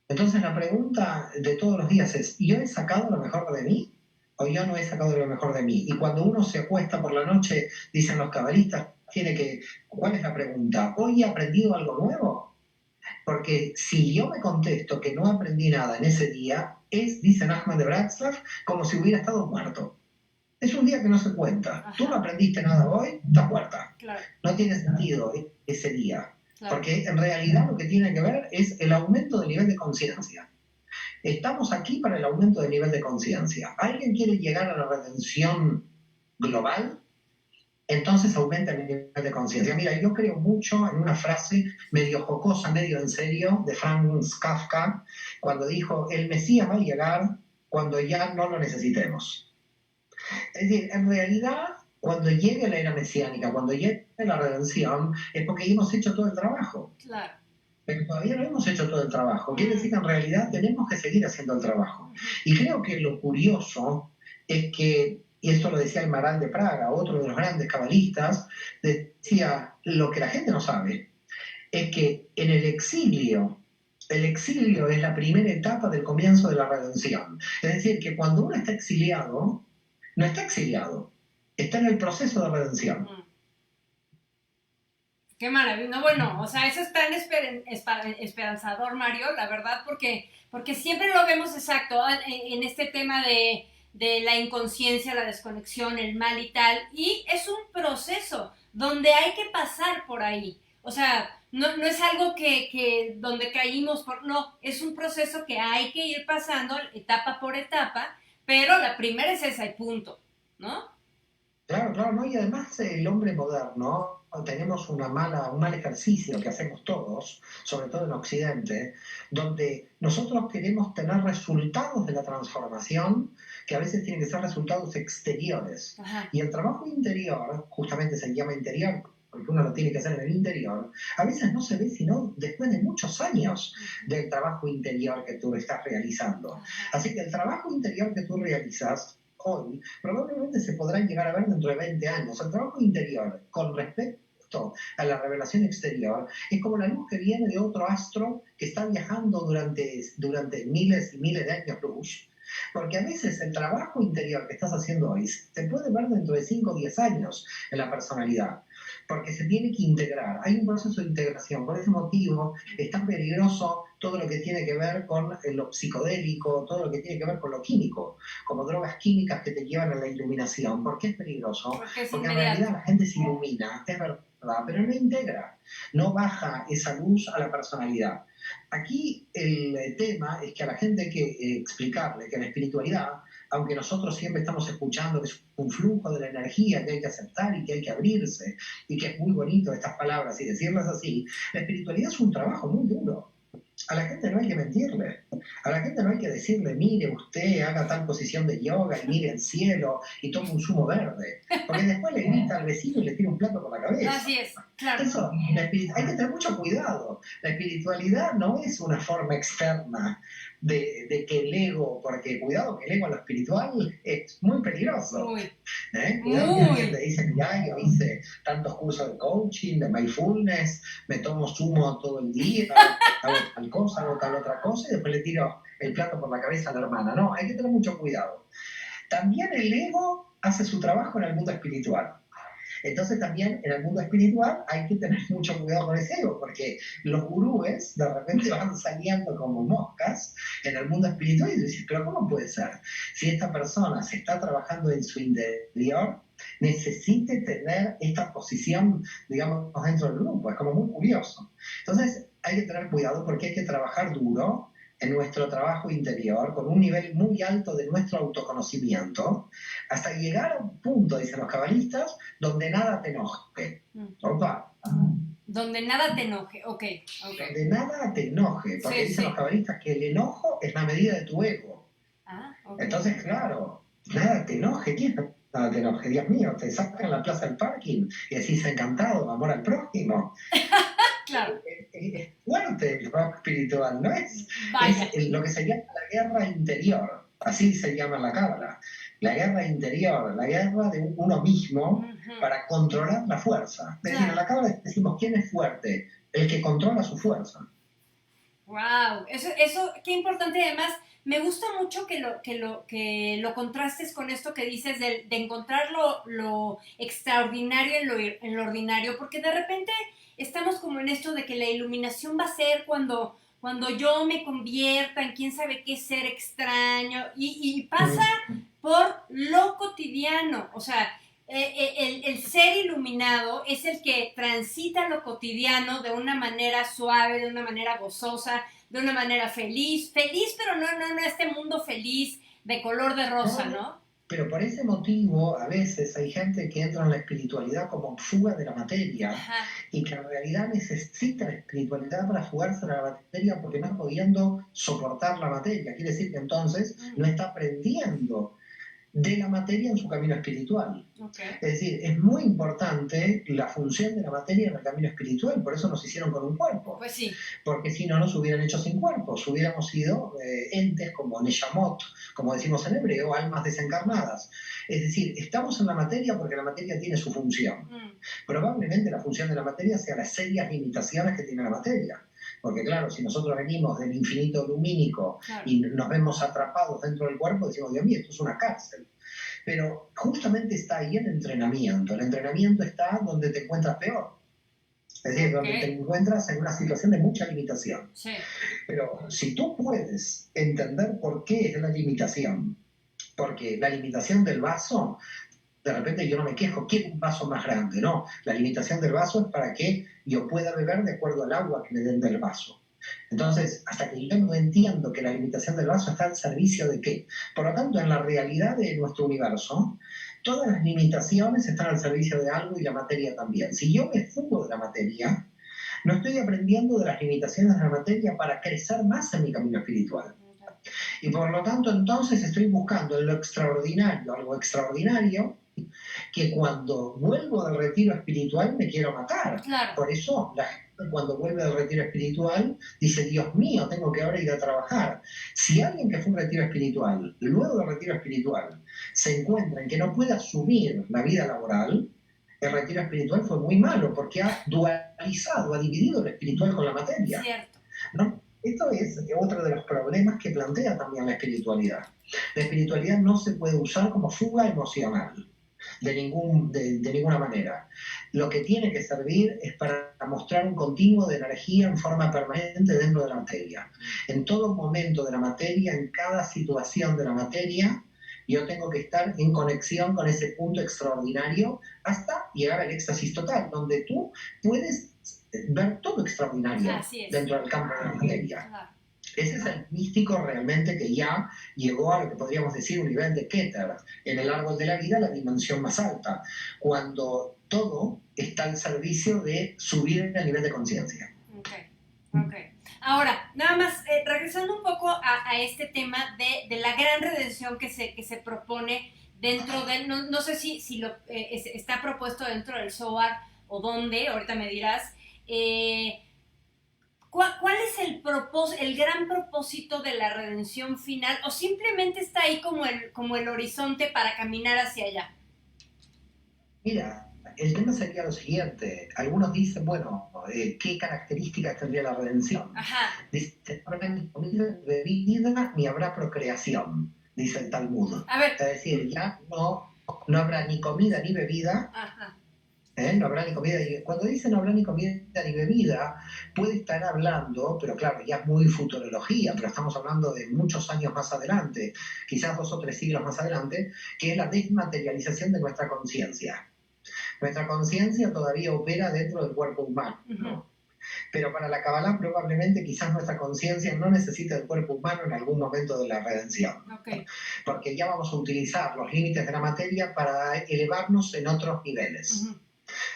Entonces la pregunta de todos los días es, ¿yo he sacado lo mejor de mí? ¿O yo no he sacado lo mejor de mí? Y cuando uno se acuesta por la noche, dicen los cabalistas, ¿cuál es la pregunta? ¿Hoy he aprendido algo nuevo? Porque si yo me contesto que no aprendí nada en ese día, es, dice Nachman de Bratslav, como si hubiera estado muerto. Es un día que no se cuenta. Ajá. Tú no aprendiste nada hoy, estás muerta. Claro. No tiene sentido ese día. Claro. Porque en realidad lo que tiene que ver es el aumento del nivel de conciencia. Estamos aquí para el aumento del nivel de conciencia. ¿Alguien quiere llegar a la redención global? Entonces aumenta el nivel de conciencia. Mira, yo creo mucho en una frase medio jocosa, medio en serio, de Franz Kafka, cuando dijo, el Mesías va a llegar cuando ya no lo necesitemos. Es decir, en realidad, cuando llegue la era mesiánica, cuando llegue la redención, es porque hemos hecho todo el trabajo. Claro. pero todavía no hemos hecho todo el trabajo. Quiere decir que en realidad tenemos que seguir haciendo el trabajo. Y creo que lo curioso es que, y esto lo decía el Maral de Praga, otro de los grandes cabalistas, decía, lo que la gente no sabe es que en el exilio es la primera etapa del comienzo de la redención. Es decir, que cuando uno está exiliado, no está exiliado, está en el proceso de redención. Qué maravilla. No, bueno, o sea, eso es tan esperanzador, Mario, la verdad, porque siempre lo vemos exacto en este tema de la inconsciencia, la desconexión, el mal y tal, y es un proceso donde hay que pasar por ahí. O sea, no es algo que donde caímos no, es un proceso que hay que ir pasando etapa por etapa, pero la primera es esa y punto, ¿no? Claro, claro, ¿no? Y además el hombre moderno, tenemos un mal ejercicio que hacemos todos, sobre todo en Occidente, donde nosotros queremos tener resultados de la transformación que a veces tienen que ser resultados exteriores. Ajá. Y el trabajo interior, justamente se llama interior, porque uno lo tiene que hacer en el interior, a veces no se ve sino después de muchos años del trabajo interior que tú estás realizando. Así que el trabajo interior que tú realizas hoy, probablemente se podrán llegar a ver dentro de 20 años. El trabajo interior con respecto a la revelación exterior es como la luz que viene de otro astro que está viajando durante miles y miles de años luz. Porque a veces el trabajo interior que estás haciendo hoy se puede ver dentro de 5 o 10 años en la personalidad, porque se tiene que integrar. Hay un proceso de integración. Por ese motivo es tan peligroso todo lo que tiene que ver con lo psicodélico, todo lo que tiene que ver con lo químico, como drogas químicas que te llevan a la iluminación. ¿Por qué es peligroso? Porque en realidad la gente se ilumina, es verdad, pero no integra, no baja esa luz a la personalidad. Aquí el tema es que a la gente hay que explicarle que la espiritualidad, aunque nosotros siempre estamos escuchando que es un flujo de la energía que hay que aceptar y que hay que abrirse, y que es muy bonito estas palabras y decirlas así, la espiritualidad es un trabajo muy duro. A la gente no hay que mentirle, a la gente no hay que decirle, mire usted, haga tal posición de yoga y mire el cielo y tome un zumo verde, porque después le grita al vecino y le tira un plato por la cabeza. Así es, claro. Eso, hay que tener mucho cuidado. La espiritualidad no es una forma externa de que el ego, porque cuidado que el ego en lo espiritual es muy peligroso. Muy. Cuidado que alguien te dice, mira, yo hice tantos cursos de coaching, de mindfulness, me tomo zumo todo el día, hago tal cosa, hago tal otra cosa, y después le tiro el plato por la cabeza a la hermana. No, hay que tener mucho cuidado. También el ego hace su trabajo en el mundo espiritual. Entonces también en el mundo espiritual hay que tener mucho cuidado con ese ego, porque los gurúes de repente van saliendo como moscas en el mundo espiritual y dices, pero ¿cómo puede ser? Si esta persona se está trabajando en su interior, necesite tener esta posición, digamos, dentro del grupo. Es como muy curioso. Entonces hay que tener cuidado porque hay que trabajar duro en nuestro trabajo interior, con un nivel muy alto de nuestro autoconocimiento, hasta llegar a un punto, dicen los cabalistas, donde nada te enoje. Opa. Donde nada te enoje, ok. Donde nada te enoje, porque dicen los cabalistas que el enojo es la medida de tu ego. Okay. Entonces, claro, nada te enoje, ¿quién nada te enoje? Dios mío, te sacan en la plaza del parking y decís encantado, amor al prójimo. Claro. Es fuerte el rock espiritual, ¿no es? Es lo que se llama la guerra interior, así se llama la cábala. La guerra interior, la guerra de uno mismo para controlar la fuerza. Es decir, en la cábala decimos, ¿quién es fuerte? El que controla su fuerza. Wow, eso qué importante. Además, me gusta mucho que lo contrastes con esto que dices de encontrar lo extraordinario en lo ordinario, porque de repente estamos como en esto de que la iluminación va a ser cuando yo me convierta en quién sabe qué ser extraño, y pasa por lo cotidiano. O sea, el ser iluminado es el que transita lo cotidiano de una manera suave, de una manera gozosa, de una manera feliz, pero no este mundo feliz de color de rosa, ¿no? Pero por ese motivo, a veces hay gente que entra en la espiritualidad como fuga de la materia. Ajá. Y que en realidad necesita la espiritualidad para fugarse de la materia porque no está pudiendo soportar la materia. Quiere decir que entonces no está aprendiendo de la materia en su camino espiritual. Okay. Es decir, es muy importante la función de la materia en el camino espiritual, por eso nos hicieron con un cuerpo. Pues sí. Porque si no nos hubieran hecho sin cuerpos, hubiéramos sido entes como Neshamot, como decimos en hebreo, almas desencarnadas. Es decir, estamos en la materia porque la materia tiene su función. Probablemente la función de la materia sea las serias limitaciones que tiene la materia. Porque claro, si nosotros venimos del infinito lumínico y nos vemos atrapados dentro del cuerpo, decimos, Dios mío, esto es una cárcel. Pero justamente está ahí el entrenamiento. El entrenamiento está donde te encuentras peor. Es decir, donde te encuentras en una situación de mucha limitación. Sí. Pero si tú puedes entender por qué es la limitación, porque la limitación del vaso, de repente yo no me quejo, quiero un vaso más grande, no. La limitación del vaso es para que yo pueda beber de acuerdo al agua que me den del vaso. Entonces, hasta que yo no entiendo que la limitación del vaso está al servicio de qué. Por lo tanto, en la realidad de nuestro universo, todas las limitaciones están al servicio de algo y la materia también. Si yo me fugo de la materia, no estoy aprendiendo de las limitaciones de la materia para crecer más en mi camino espiritual. Y por lo tanto, entonces estoy buscando en lo extraordinario, algo extraordinario, que cuando vuelvo del retiro espiritual me quiero matar. Claro. Por eso la gente cuando vuelve del retiro espiritual dice, Dios mío, tengo que ahora ir a trabajar. Si alguien que fue un retiro espiritual, luego del retiro espiritual, se encuentra en que no puede asumir la vida laboral, el retiro espiritual fue muy malo porque ha dualizado, ha dividido lo espiritual con la materia. Cierto. ¿No? Esto es otro de los problemas que plantea también la espiritualidad. La espiritualidad no se puede usar como fuga emocional, de ninguna manera. Lo que tiene que servir es para mostrar un continuo de energía en forma permanente dentro de la materia. En todo momento de la materia, en cada situación de la materia, yo tengo que estar en conexión con ese punto extraordinario hasta llegar al éxtasis total, donde tú puedes ver todo extraordinario dentro del campo de la materia. Ese es el místico realmente que ya llegó a lo que podríamos decir un nivel de Keter, en el árbol de la vida, la dimensión más alta, cuando todo está al servicio de subir el nivel de conciencia. Okay. Ahora, nada más, regresando un poco a este tema de la gran redención que se propone dentro del, no sé si lo está propuesto dentro del Zohar o dónde, ahorita me dirás. ¿Cuál es el gran propósito de la redención final? ¿O simplemente está ahí como el horizonte para caminar hacia allá? Mira, el tema sería lo siguiente. Algunos dicen, bueno, ¿qué características tendría la redención? Ajá. Dice, no habrá ni comida, ni bebida, ni habrá procreación, dice el Talmud. A ver. Es decir, ya no habrá ni comida ni bebida. Ajá. No habrá ni comida ni... Cuando dice no habrá ni comida ni bebida, puede estar hablando, pero claro, ya es muy futurología, pero estamos hablando de muchos años más adelante, quizás 2 o 3 siglos más adelante, que es la desmaterialización de nuestra conciencia. Nuestra conciencia todavía opera dentro del cuerpo humano, ¿no? Pero para la Kabbalah probablemente quizás nuestra conciencia no necesite del cuerpo humano en algún momento de la redención. Okay. Porque ya vamos a utilizar los límites de la materia para elevarnos en otros niveles.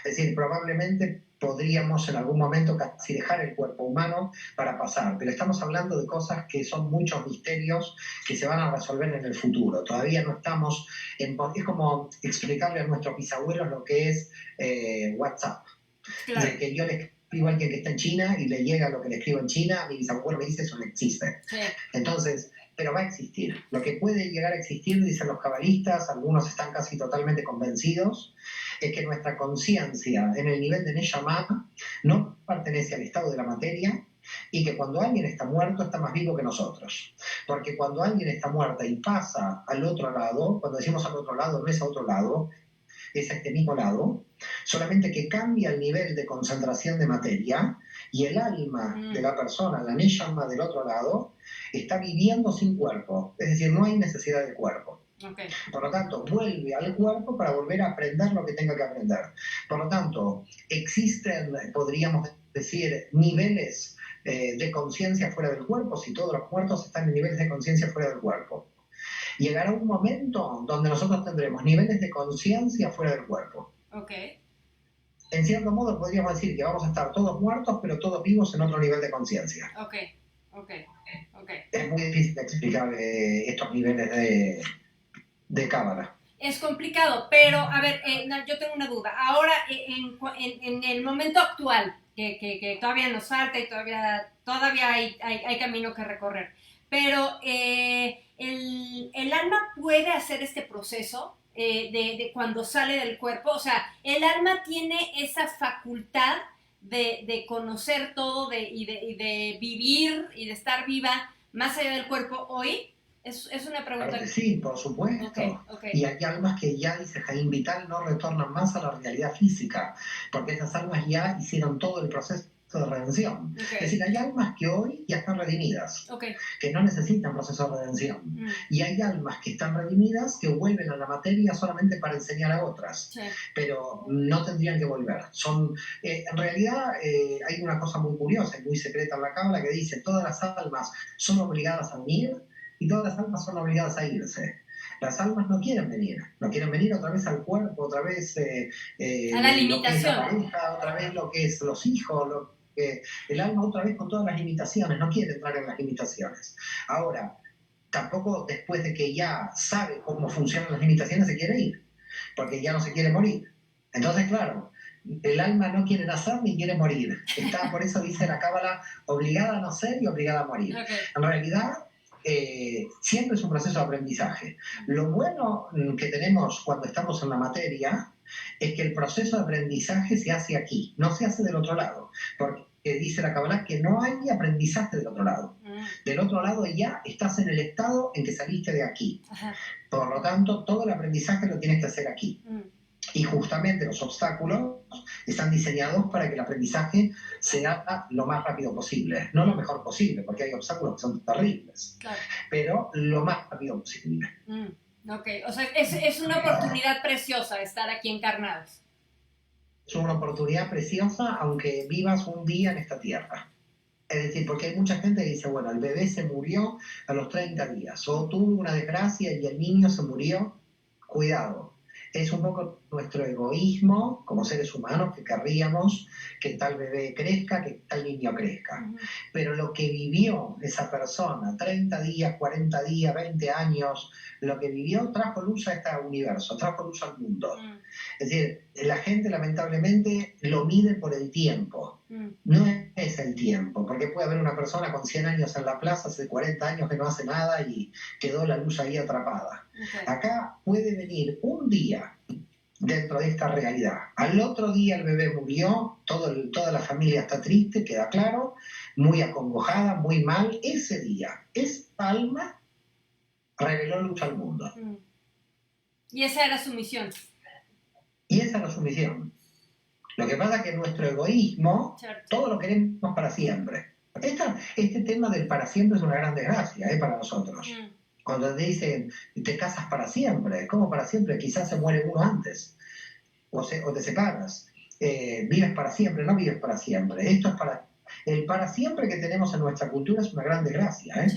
Es decir, probablemente podríamos en algún momento casi dejar el cuerpo humano para pasar, pero estamos hablando de cosas que son muchos misterios que se van a resolver en el futuro. Todavía no estamos en... Es como explicarle a nuestros bisabuelos lo que es WhatsApp. Claro. De que yo le escribo a alguien que está en China y le llega lo que le escribo en China, mi bisabuelo me dice eso no existe. Sí. Entonces, pero va a existir. Lo que puede llegar a existir, dicen los cabalistas, algunos están casi totalmente convencidos, es que nuestra conciencia en el nivel de Neshama no pertenece al estado de la materia y que cuando alguien está muerto está más vivo que nosotros. Porque cuando alguien está muerta y pasa al otro lado, cuando decimos al otro lado, no es a otro lado, es a este mismo lado, solamente que cambia el nivel de concentración de materia y el alma de la persona, la Neshama del otro lado, está viviendo sin cuerpo. Es decir, no hay necesidad de cuerpo. Okay. Por lo tanto, vuelve al cuerpo para volver a aprender lo que tenga que aprender. Por lo tanto, existen, podríamos decir, niveles de conciencia fuera del cuerpo, si todos los muertos están en niveles de conciencia fuera del cuerpo. Llegará un momento donde nosotros tendremos niveles de conciencia fuera del cuerpo. Okay. En cierto modo podríamos decir que vamos a estar todos muertos, pero todos vivos en otro nivel de conciencia. Okay. Es muy difícil de explicar estos niveles de Cábala. Es complicado, pero a ver, yo tengo una duda. Ahora, en el momento actual, que todavía nos falta y todavía hay camino que recorrer, pero el alma puede hacer este proceso de cuando sale del cuerpo. O sea, el alma tiene esa facultad de conocer todo y de vivir y de estar viva más allá del cuerpo hoy. Es una pregunta. Claro que sí, por supuesto. Okay. Y hay almas que ya, dice Jaime Vital, no retornan más a la realidad física, porque esas almas ya hicieron todo el proceso de redención. Es decir, hay almas que hoy ya están redimidas, que no necesitan proceso de redención. Y hay almas que están redimidas que vuelven a la materia solamente para enseñar a otras, pero no tendrían que volver. En realidad hay una cosa muy curiosa y muy secreta en la Cábala que dice: todas las almas son obligadas a venir y todas las almas son obligadas a irse. Las almas no quieren venir otra vez al cuerpo, otra vez a la limitación, lo que es la pareja, otra vez lo que es los hijos, el alma otra vez con todas las limitaciones, no quiere entrar en las limitaciones. Ahora, tampoco después de que ya sabe cómo funcionan las limitaciones se quiere ir, porque ya no se quiere morir. Entonces, claro, el alma no quiere nacer ni quiere morir. Está, por eso dice la Cábala, obligada a nacer y obligada a morir. En realidad, siempre es un proceso de aprendizaje. Lo bueno que tenemos cuando estamos en la materia es que el proceso de aprendizaje se hace aquí, no se hace del otro lado, porque dice la Cábala que no hay aprendizaje del otro lado. Del otro lado ya estás en el estado en que saliste de aquí. Por lo tanto, todo el aprendizaje lo tienes que hacer aquí. Y justamente los obstáculos están diseñados para que el aprendizaje se haga lo más rápido posible. No lo mejor posible, porque hay obstáculos que son terribles, pero lo más rápido posible. O sea, es una oportunidad preciosa estar aquí encarnados. Es una oportunidad preciosa, aunque vivas un día en esta tierra. Es decir, porque hay mucha gente que dice, bueno, el bebé se murió a los 30 días, o tuvo una desgracia y el niño se murió. Cuidado. Es un poco nuestro egoísmo como seres humanos que querríamos que tal bebé crezca, que tal niño crezca. Pero lo que vivió esa persona, 30 días, 40 días, 20 años, lo que vivió trajo luz a este universo, trajo luz al mundo. Es decir, la gente lamentablemente lo mide por el tiempo. No es el tiempo, porque puede haber una persona con 100 años en la plaza, hace 40 años que no hace nada y quedó la luz ahí atrapada. Acá puede venir un día dentro de esta realidad. Al otro día el bebé murió, toda la familia está triste, queda claro, muy acongojada, muy mal. Ese día, esta alma reveló luz al mundo. Y esa era su misión. Y esa era su misión. Lo que pasa es que nuestro egoísmo, todo lo queremos para siempre. Este tema del para siempre es una gran desgracia para nosotros. Cuando te dicen, te casas para siempre, ¿cómo para siempre? Quizás se muere uno antes, o te separas. Vives para siempre, no vives para siempre. Esto es el para siempre que tenemos en nuestra cultura es una gran desgracia,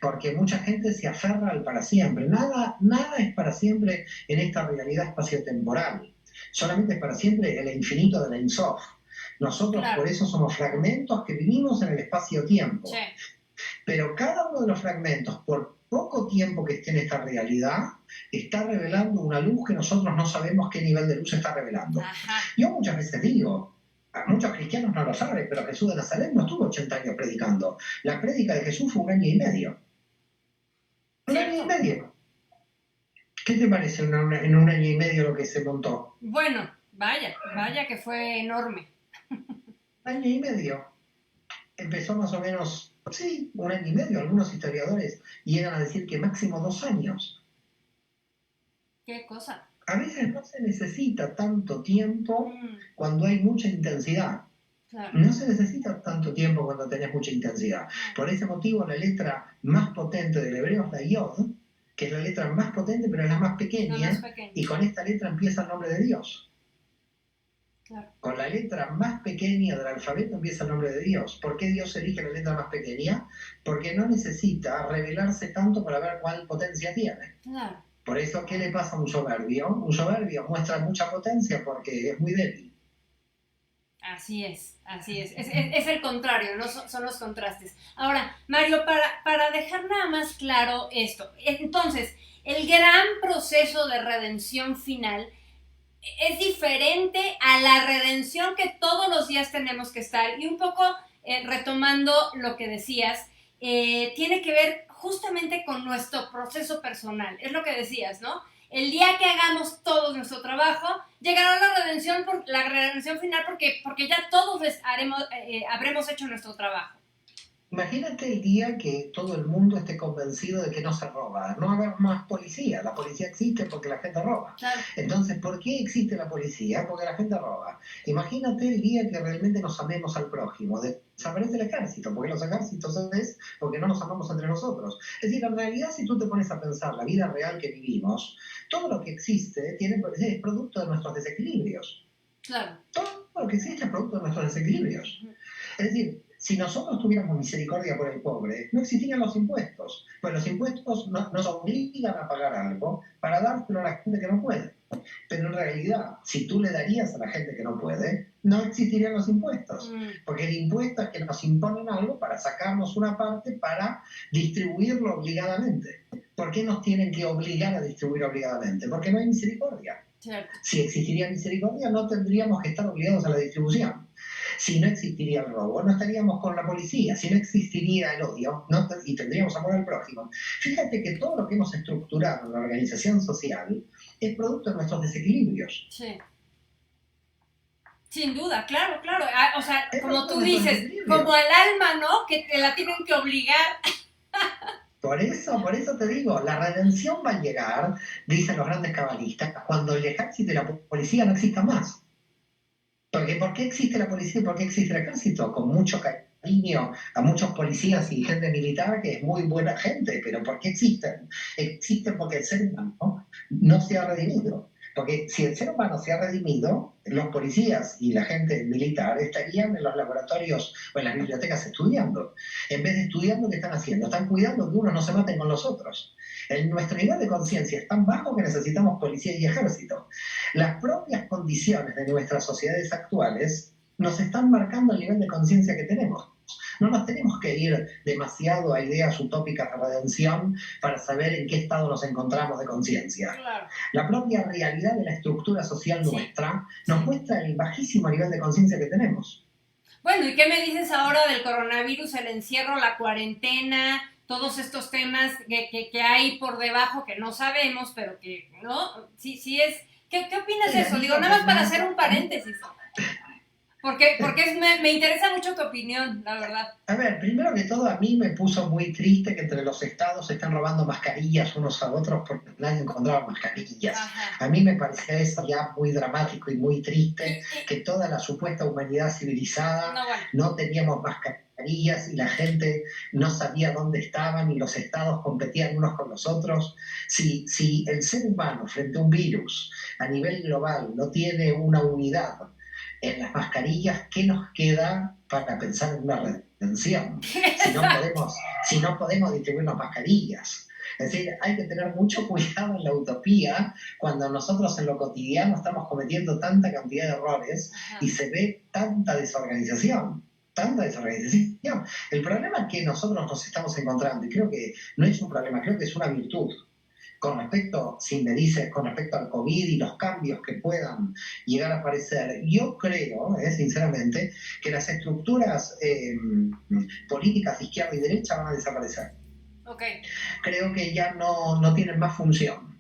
porque mucha gente se aferra al para siempre. Nada es para siempre en esta realidad espaciotemporal. Solamente es para siempre el infinito de la Ein Sof. Nosotros por eso somos fragmentos que vivimos en el espacio-tiempo. Pero cada uno de los fragmentos, por poco tiempo que esté en esta realidad, está revelando una luz que nosotros no sabemos qué nivel de luz está revelando. Yo muchas veces digo, a muchos cristianos no lo saben, pero Jesús de Nazaret no estuvo 80 años predicando. La prédica de Jesús fue 1 año y medio. 1 año y medio. ¿Qué te parece en 1 año y medio lo que se montó? Bueno, vaya que fue enorme. 1 año y medio. Empezó más o menos, 1 año y medio. Algunos historiadores llegan a decir que máximo 2 años. ¿Qué cosa? A veces no se necesita tanto tiempo cuando hay mucha intensidad. No se necesita tanto tiempo cuando tenés mucha intensidad. Por ese motivo, la letra más potente del hebreo es la Yod, que es la letra más potente, pero es la más pequeña, y con esta letra empieza el nombre de Dios. Con la letra más pequeña del alfabeto empieza el nombre de Dios. ¿Por qué Dios elige la letra más pequeña? Porque no necesita revelarse tanto para ver cuál potencia tiene. Por eso, ¿qué le pasa a un soberbio? Un soberbio muestra mucha potencia porque es muy débil. Así es. Es el contrario, no son los contrastes. Ahora, Mario, para dejar nada más claro esto, entonces, el gran proceso de redención final es diferente a la redención que todos los días tenemos que estar. Y un poco retomando lo que decías, tiene que ver justamente con nuestro proceso personal. Es lo que decías, ¿no? El día que hagamos todo nuestro trabajo, llegará la redención final porque ya todos habremos hecho nuestro trabajo. Imagínate el día que todo el mundo esté convencido de que no se roba. No haber más policía. La policía existe porque la gente roba. Claro. Entonces, ¿por qué existe la policía? Porque la gente roba. Imagínate el día que realmente nos amemos al prójimo. Desaparece el ejército, porque los ejércitos es porque no nos amamos entre nosotros. Es decir, en realidad, si tú te pones a pensar la vida real que vivimos, todo lo que existe es producto de nuestros desequilibrios. Claro. Todo lo que existe es producto de nuestros desequilibrios. Es decir, si nosotros tuviéramos misericordia por el pobre, no existirían los impuestos. Pues los impuestos nos obligan a pagar algo para dárselo a la gente que no puede. Pero en realidad, si tú le darías a la gente que no puede, no existirían los impuestos. Porque el impuesto es que nos imponen algo para sacarnos una parte para distribuirlo obligadamente. ¿Por qué nos tienen que obligar a distribuir obligadamente? Porque no hay misericordia. Cierto. Si existiría misericordia, no tendríamos que estar obligados a la distribución. Si no existiría el robo, no estaríamos con la policía. Si no existiría el odio, y tendríamos amor al prójimo. Fíjate que todo lo que hemos estructurado en la organización social es producto de nuestros desequilibrios. Sí. Sin duda, claro. O sea, es como tú dices, como al alma, ¿no? Que te la tienen que obligar. Por eso te digo, la redención va a llegar, dicen los grandes cabalistas, cuando el ejército y la policía no existan más. Porque ¿por qué existe la policía y por qué existe el ejército? Con mucho cariño a muchos policías y gente militar que es muy buena gente, pero ¿por qué existen? Existen porque el ser humano no se ha redimido. Porque si el ser humano se ha redimido, los policías y la gente militar estarían en los laboratorios o en las bibliotecas estudiando. En vez de estudiando, ¿qué están haciendo? Están cuidando que unos no se maten con los otros. Nuestro nivel de conciencia es tan bajo que necesitamos policía y ejército. Las propias condiciones de nuestras sociedades actuales nos están marcando el nivel de conciencia que tenemos. No nos tenemos que ir demasiado a ideas utópicas de redención para saber en qué estado nos encontramos de conciencia. Claro. La propia realidad de la estructura social nuestra nos muestra el bajísimo nivel de conciencia que tenemos. Bueno, ¿y qué me dices ahora del coronavirus, el encierro, la cuarentena, todos estos temas que hay por debajo que no sabemos, pero que, ¿no? Sí es... ¿Qué opinas de eso? Digo, nada más para hacer un paréntesis. Porque me interesa mucho tu opinión, la verdad. A ver, primero que todo, a mí me puso muy triste que entre los estados se están robando mascarillas unos a otros porque nadie encontraba mascarillas. Ajá. A mí me parecía eso ya muy dramático y muy triste, que toda la supuesta humanidad civilizada no teníamos mascarillas y la gente no sabía dónde estaban y los estados competían unos con los otros. Si el ser humano frente a un virus a nivel global no tiene una unidad en las mascarillas, ¿qué nos queda para pensar en una redención? Si no podemos distribuir las mascarillas. Es decir, hay que tener mucho cuidado en la utopía cuando nosotros en lo cotidiano estamos cometiendo tanta cantidad de errores y se ve tanta desorganización. El problema es que nosotros nos estamos encontrando, y creo que no es un problema, creo que es una virtud. Con respecto, si me dices, con respecto al COVID y los cambios que puedan llegar a aparecer, yo creo, sinceramente, que las estructuras políticas de izquierda y derecha van a desaparecer. Okay. Creo que ya no tienen más función.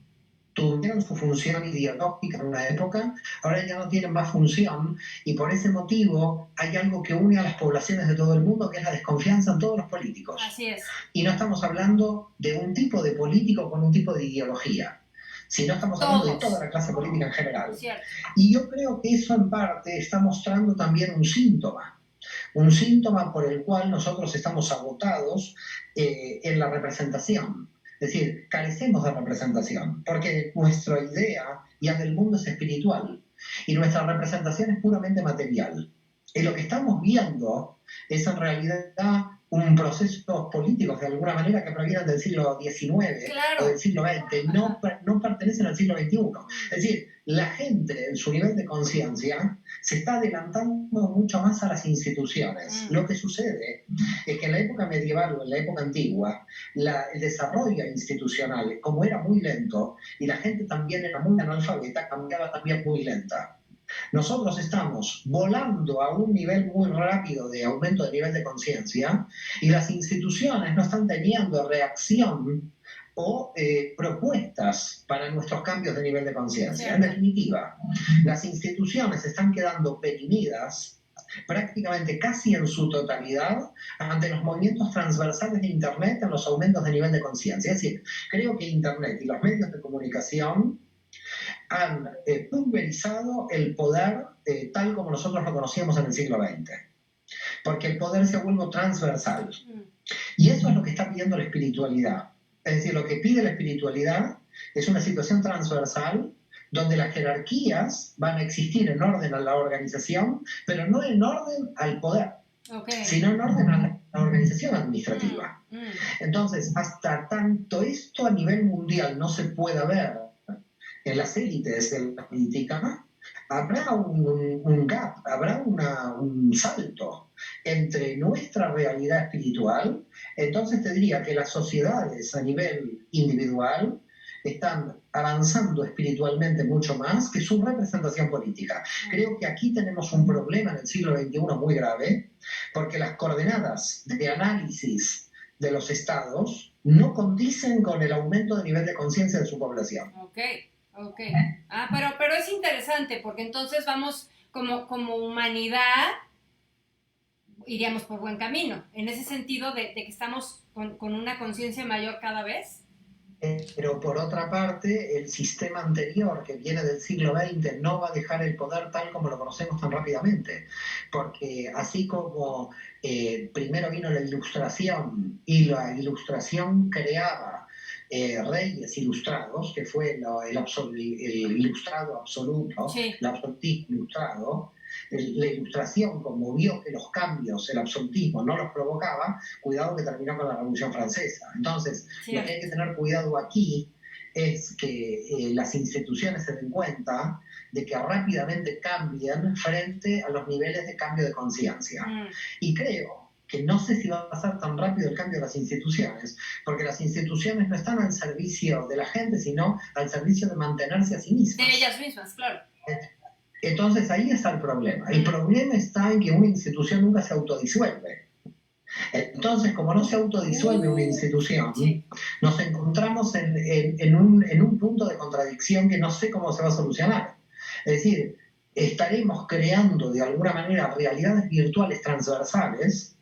Tuvieron su función ideológica en una época, ahora ya no tienen más función, y por ese motivo hay algo que une a las poblaciones de todo el mundo, que es la desconfianza en todos los políticos. Así es. Y no estamos hablando de un tipo de político con un tipo de ideología, sino estamos hablando de toda la clase política en general. Cierto. Y yo creo que eso en parte está mostrando también un síntoma por el cual nosotros estamos agotados en la representación. Es decir, carecemos de representación, porque nuestra idea ya del mundo es espiritual y nuestra representación es puramente material. Y lo que estamos viendo es en realidad un procesos políticos de alguna manera que provienen del siglo XIX claro. o del siglo XX, no pertenecen al siglo XXI. Es decir, la gente en su nivel de conciencia se está adelantando mucho más a las instituciones. Lo que sucede es que en la época medieval o en la época antigua, el desarrollo institucional, como era muy lento y la gente también era muy analfabeta, cambiaba también muy lenta. Nosotros estamos volando a un nivel muy rápido de aumento de nivel de conciencia y las instituciones no están teniendo reacción o propuestas para nuestros cambios de nivel de conciencia. En definitiva, las instituciones están quedando perimidas prácticamente casi en su totalidad ante los movimientos transversales de Internet en los aumentos de nivel de conciencia. Es decir, creo que Internet y los medios de comunicación han pulverizado el poder tal como nosotros lo conocíamos en el siglo XX, porque el poder se vuelve transversal. Y eso es lo que está pidiendo la espiritualidad. Es decir, lo que pide la espiritualidad es una situación transversal donde las jerarquías van a existir en orden a la organización, pero no en orden al poder, sino en orden a la organización administrativa. Entonces, hasta tanto esto a nivel mundial no se pueda ver en las élites de la política, habrá un gap, habrá un salto entre nuestra realidad espiritual. Entonces te diría que las sociedades a nivel individual están avanzando espiritualmente mucho más que su representación política. Creo que aquí tenemos un problema en el siglo XXI muy grave, porque las coordenadas de análisis de los estados no condicen con el aumento de nivel de conciencia de su población. Ok. Pero es interesante porque entonces vamos como humanidad iríamos por buen camino, en ese sentido de que estamos con una conciencia mayor cada vez. Pero por otra parte, el sistema anterior que viene del siglo XX no va a dejar el poder tal como lo conocemos tan rápidamente, porque así como primero vino la Ilustración y la Ilustración creaba reyes ilustrados, que fue el ilustrado absoluto, sí. El absolutismo ilustrado. La Ilustración, como vio que los cambios, el absolutismo no los provocaba, cuidado que terminó con la Revolución Francesa. Entonces, sí. Lo que hay que tener cuidado aquí es que las instituciones se den cuenta de que rápidamente cambien frente a los niveles de cambio de conciencia. Y creo que no sé si va a pasar tan rápido el cambio de las instituciones, porque las instituciones no están al servicio de la gente, sino al servicio de mantenerse a sí mismas. De ellas mismas, claro. Entonces ahí está el problema. El problema está en que una institución nunca se autodisuelve. Entonces, como no se autodisuelve una institución, sí. Nos encontramos en un punto de contradicción que no sé cómo se va a solucionar. Es decir, estaremos creando de alguna manera realidades virtuales transversales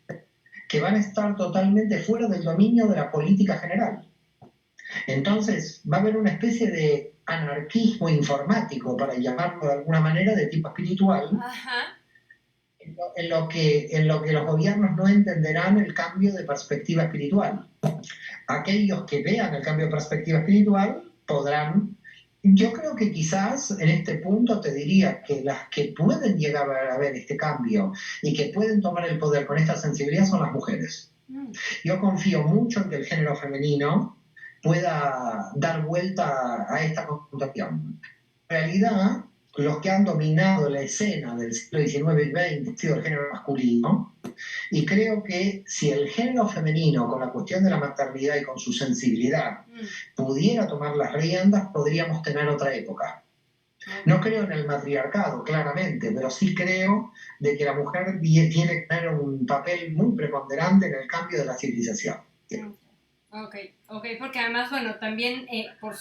que van a estar totalmente fuera del dominio de la política general. Entonces, va a haber una especie de anarquismo informático, para llamarlo de alguna manera, de tipo espiritual, en lo que los gobiernos no entenderán el cambio de perspectiva espiritual. Aquellos que vean el cambio de perspectiva espiritual podrán. Yo creo que quizás en este punto te diría que las que pueden llegar a ver este cambio y que pueden tomar el poder con esta sensibilidad son las mujeres. Yo confío mucho en que el género femenino pueda dar vuelta a esta confrontación. En realidad, los que han dominado la escena del siglo XIX y XX han sido el género masculino, y creo que si el género femenino, con la cuestión de la maternidad y con su sensibilidad, pudiera tomar las riendas, podríamos tener otra época. No creo en el matriarcado, claramente, pero sí creo de que la mujer tiene que tener un papel muy preponderante en el cambio de la civilización. Ok, porque además, bueno, también por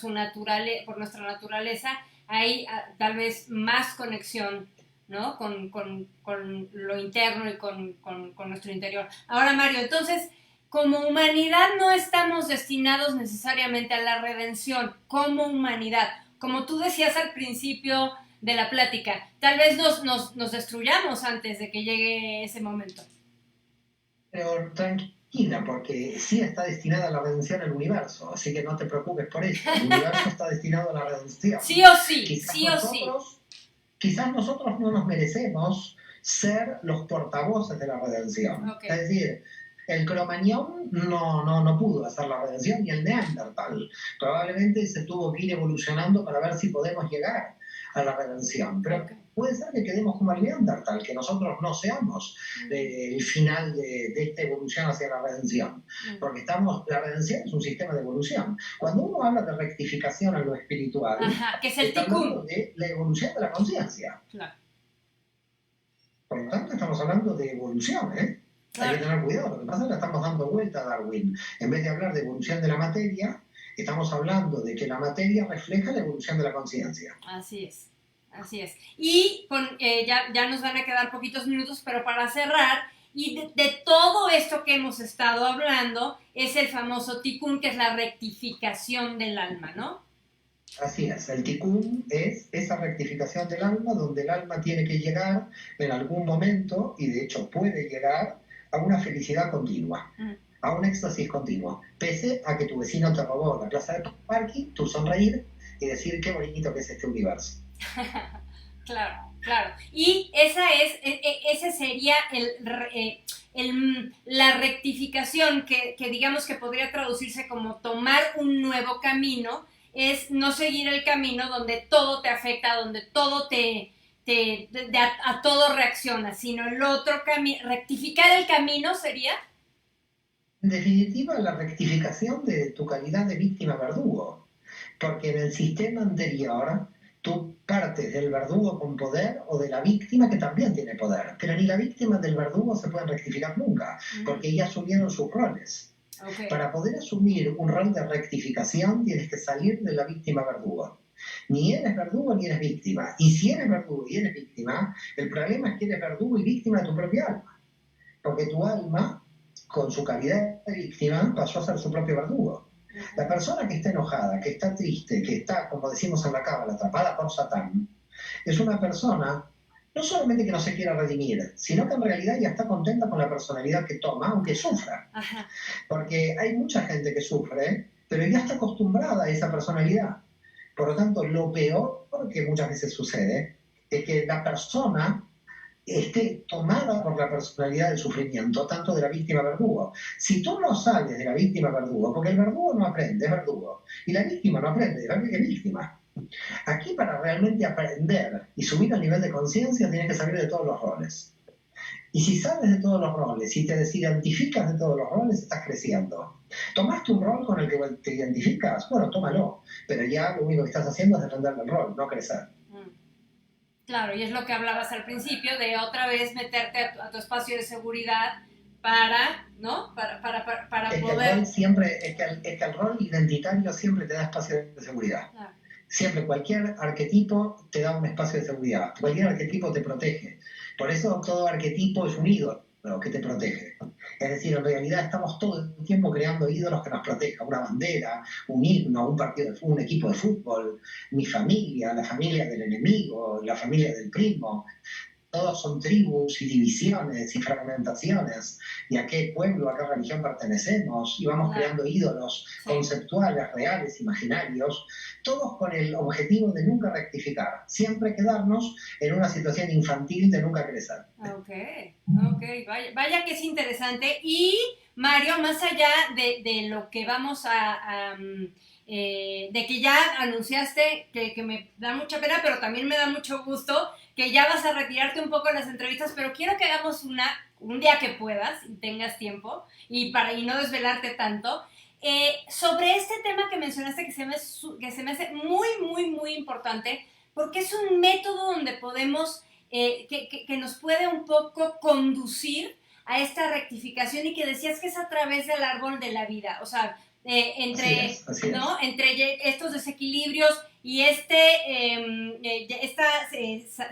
nuestra naturaleza hay tal vez más conexión, ¿no? Con lo interno y con nuestro interior. Ahora, Mario, entonces, como humanidad no estamos destinados necesariamente a la redención, como humanidad. Como tú decías al principio de la plática, tal vez nos destruyamos antes de que llegue ese momento. Pero tranquila, porque sí está destinada a la redención el universo, así que no te preocupes por eso. El universo está destinado a la redención. Sí o sí, Quizás nosotros no nos merecemos ser los portavoces de la redención. Okay. Es decir, El cromañón no pudo hacer la redención, ni el neandertal. Probablemente se tuvo que ir evolucionando para ver si podemos llegar a la redención. Pero puede ser que quedemos como el neandertal, que nosotros no seamos el final de esta evolución hacia la redención. Porque la redención es un sistema de evolución. Cuando uno habla de rectificación en lo espiritual, que es el está hablando de la evolución de la conciencia. Claro. Por lo tanto, estamos hablando de evolución, ¿eh? Claro. Hay que tener cuidado. Lo que pasa es que estamos dando vuelta a Darwin. En vez de hablar de evolución de la materia, estamos hablando de que la materia refleja la evolución de la conciencia. Así es. Así es. Y ya nos van a quedar poquitos minutos, pero para cerrar, y de todo esto que hemos estado hablando, es el famoso tikkun, que es la rectificación del alma, ¿no? Así es, el tikkun es esa rectificación del alma donde el alma tiene que llegar en algún momento, y de hecho puede llegar, a una felicidad continua, a un éxtasis continuo, pese a que tu vecino te robó la plaza de parking, tú sonreír y decir qué bonito que es este universo. Claro, claro. Y ese sería la rectificación que digamos que podría traducirse como tomar un nuevo camino, es no seguir el camino donde todo te afecta, donde todo a todo reacciona, sino el otro camino, rectificar el camino sería... En definitiva, la rectificación de tu calidad de víctima verdugo, porque en el sistema anterior tú partes del verdugo con poder o de la víctima que también tiene poder, pero ni la víctima del verdugo se pueden rectificar nunca, porque ya asumieron sus roles. Okay. Para poder asumir un rol de rectificación tienes que salir de la víctima verdugo. Ni eres verdugo ni eres víctima. Y si eres verdugo y eres víctima, el problema es que eres verdugo y víctima de tu propia alma. Porque tu alma, con su calidad de víctima, pasó a ser su propio verdugo. La persona que está enojada, que está triste, que está, como decimos en la cábala, atrapada por Satán, es una persona no solamente que no se quiera redimir, sino que en realidad ya está contenta con la personalidad que toma, aunque sufra. Ajá. Porque hay mucha gente que sufre, pero ya está acostumbrada a esa personalidad. Por lo tanto, lo peor que muchas veces sucede es que la persona esté tomada por la personalidad del sufrimiento, tanto de la víctima verdugo. Si tú no sales de la víctima verdugo, porque el verdugo no aprende, es verdugo, y la víctima no aprende, es víctima. Aquí, para realmente aprender y subir al nivel de conciencia, tienes que salir de todos los roles. Y si sales de todos los roles y te desidentificas de todos los roles, estás creciendo. ¿Tomaste un rol con el que te identificas? Bueno, tómalo. Pero ya lo único que estás haciendo es defender del rol, no crecer. Claro, y es lo que hablabas al principio, de otra vez meterte a tu espacio de seguridad para, ¿no? Para es poder... Que el rol siempre, es que el rol identitario siempre te da espacio de seguridad. Claro. Siempre, cualquier arquetipo te da un espacio de seguridad. Cualquier arquetipo te protege. Por eso todo arquetipo es un ídolo que te protege. Es decir, en realidad estamos todo el tiempo creando ídolos que nos protejan. Una bandera, un himno, un partido de fútbol, un equipo de fútbol, mi familia, la familia del enemigo, la familia del primo. Todos son tribus y divisiones y fragmentaciones, y a qué pueblo, a qué religión pertenecemos, y vamos creando ídolos conceptuales, reales, imaginarios, todos con el objetivo de nunca rectificar, siempre quedarnos en una situación infantil de nunca crecer. Ok, vaya que es interesante. Y Mario, más allá de lo que vamos de que ya anunciaste, que me da mucha pena, pero también me da mucho gusto, que ya vas a retirarte un poco de las entrevistas, pero quiero que hagamos un día que puedas y tengas tiempo, y no desvelarte tanto, sobre este tema que mencionaste, que se me hace muy, muy, muy importante, porque es un método donde podemos, que nos puede un poco conducir a esta rectificación, y que decías que es a través del árbol de la vida, o sea, entre estos desequilibrios y esta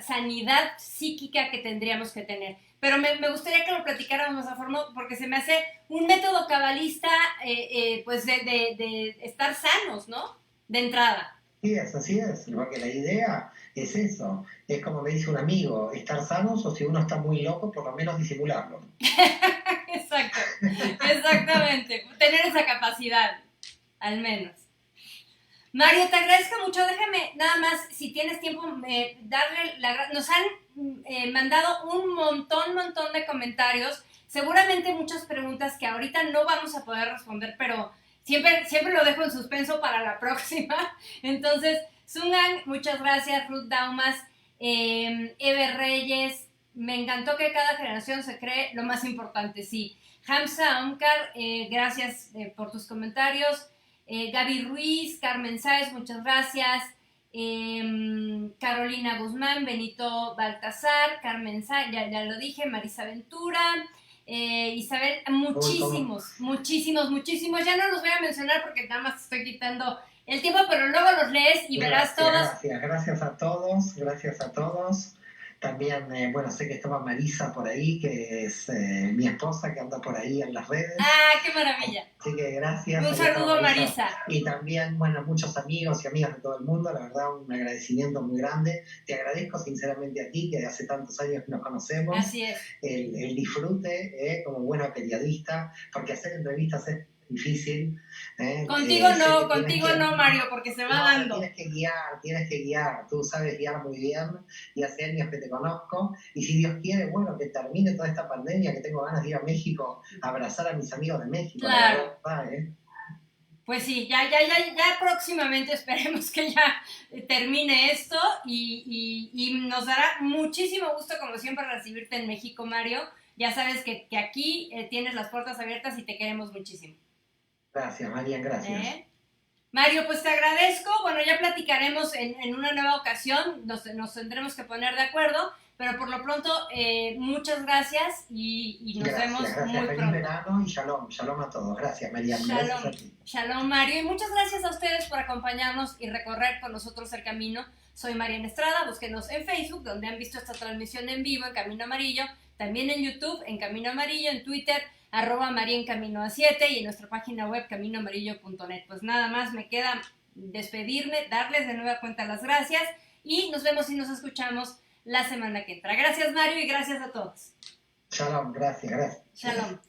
sanidad psíquica que tendríamos que tener. Pero me gustaría que lo platicáramos a forma, porque se me hace un método cabalista, pues de estar sanos, ¿no? De entrada. Sí, así es, porque la idea es eso. Es como me dice un amigo, estar sanos, o si uno está muy loco, por lo menos disimularlo. Exacto, exactamente. Tener esa capacidad, al menos. Mario, te agradezco mucho. Déjame nada más, si tienes tiempo, darle nos han mandado un montón de comentarios seguramente muchas preguntas que ahorita no vamos a poder responder, pero siempre lo dejo en suspenso para la próxima. Entonces, Sungan, muchas gracias. Ruth Daumas, Ever Reyes, me encantó que cada generación se cree lo más importante, sí. Hamza Omkar, gracias por tus comentarios. Gaby Ruiz, Carmen Sáez, muchas gracias. Carolina Guzmán, Benito Baltasar, Carmen Sáez, ya lo dije, Marisa Ventura, Isabel, muchísimos. Ya no los voy a mencionar porque nada más estoy quitando el tiempo, pero luego los lees y verás todos. Gracias a todos. También, bueno, sé que estaba Marisa por ahí, que es mi esposa, que anda por ahí en las redes. ¡Ah, qué maravilla! Así que gracias. Un saludo, Marisa. Y también, bueno, muchos amigos y amigas de todo el mundo, la verdad, un agradecimiento muy grande. Te agradezco sinceramente a ti, que hace tantos años que nos conocemos. Así es. El disfrute, como buena periodista, porque hacer entrevistas es difícil. Contigo no, Mario, porque se va dando. Tienes que guiar, tú sabes guiar muy bien, y hace años que te conozco, y si Dios quiere, bueno, que termine toda esta pandemia, que tengo ganas de ir a México, a abrazar a mis amigos de México. Claro. La verdad, Pues sí, ya próximamente esperemos que ya termine esto y nos dará muchísimo gusto, como siempre, recibirte en México, Mario. Ya sabes que aquí tienes las puertas abiertas y te queremos muchísimo. Gracias, Marian, gracias. Mario, pues te agradezco. Bueno, ya platicaremos en una nueva ocasión, nos tendremos que poner de acuerdo, pero por lo pronto, muchas gracias y nos vemos muy pronto. Feliz verano y shalom a todos. Gracias, Marian. Shalom, Mario, y muchas gracias a ustedes por acompañarnos y recorrer con nosotros el camino. Soy Marian Estrada, búsquenos en Facebook, donde han visto esta transmisión en vivo en Camino Amarillo, también en YouTube, en Camino Amarillo, en Twitter, @MarienCamino7 y en nuestra página web caminoamarillo.net. Pues nada más me queda despedirme, darles de nueva cuenta las gracias y nos vemos y nos escuchamos la semana que entra. Gracias, Mario, y gracias a todos. Shalom, gracias. Shalom.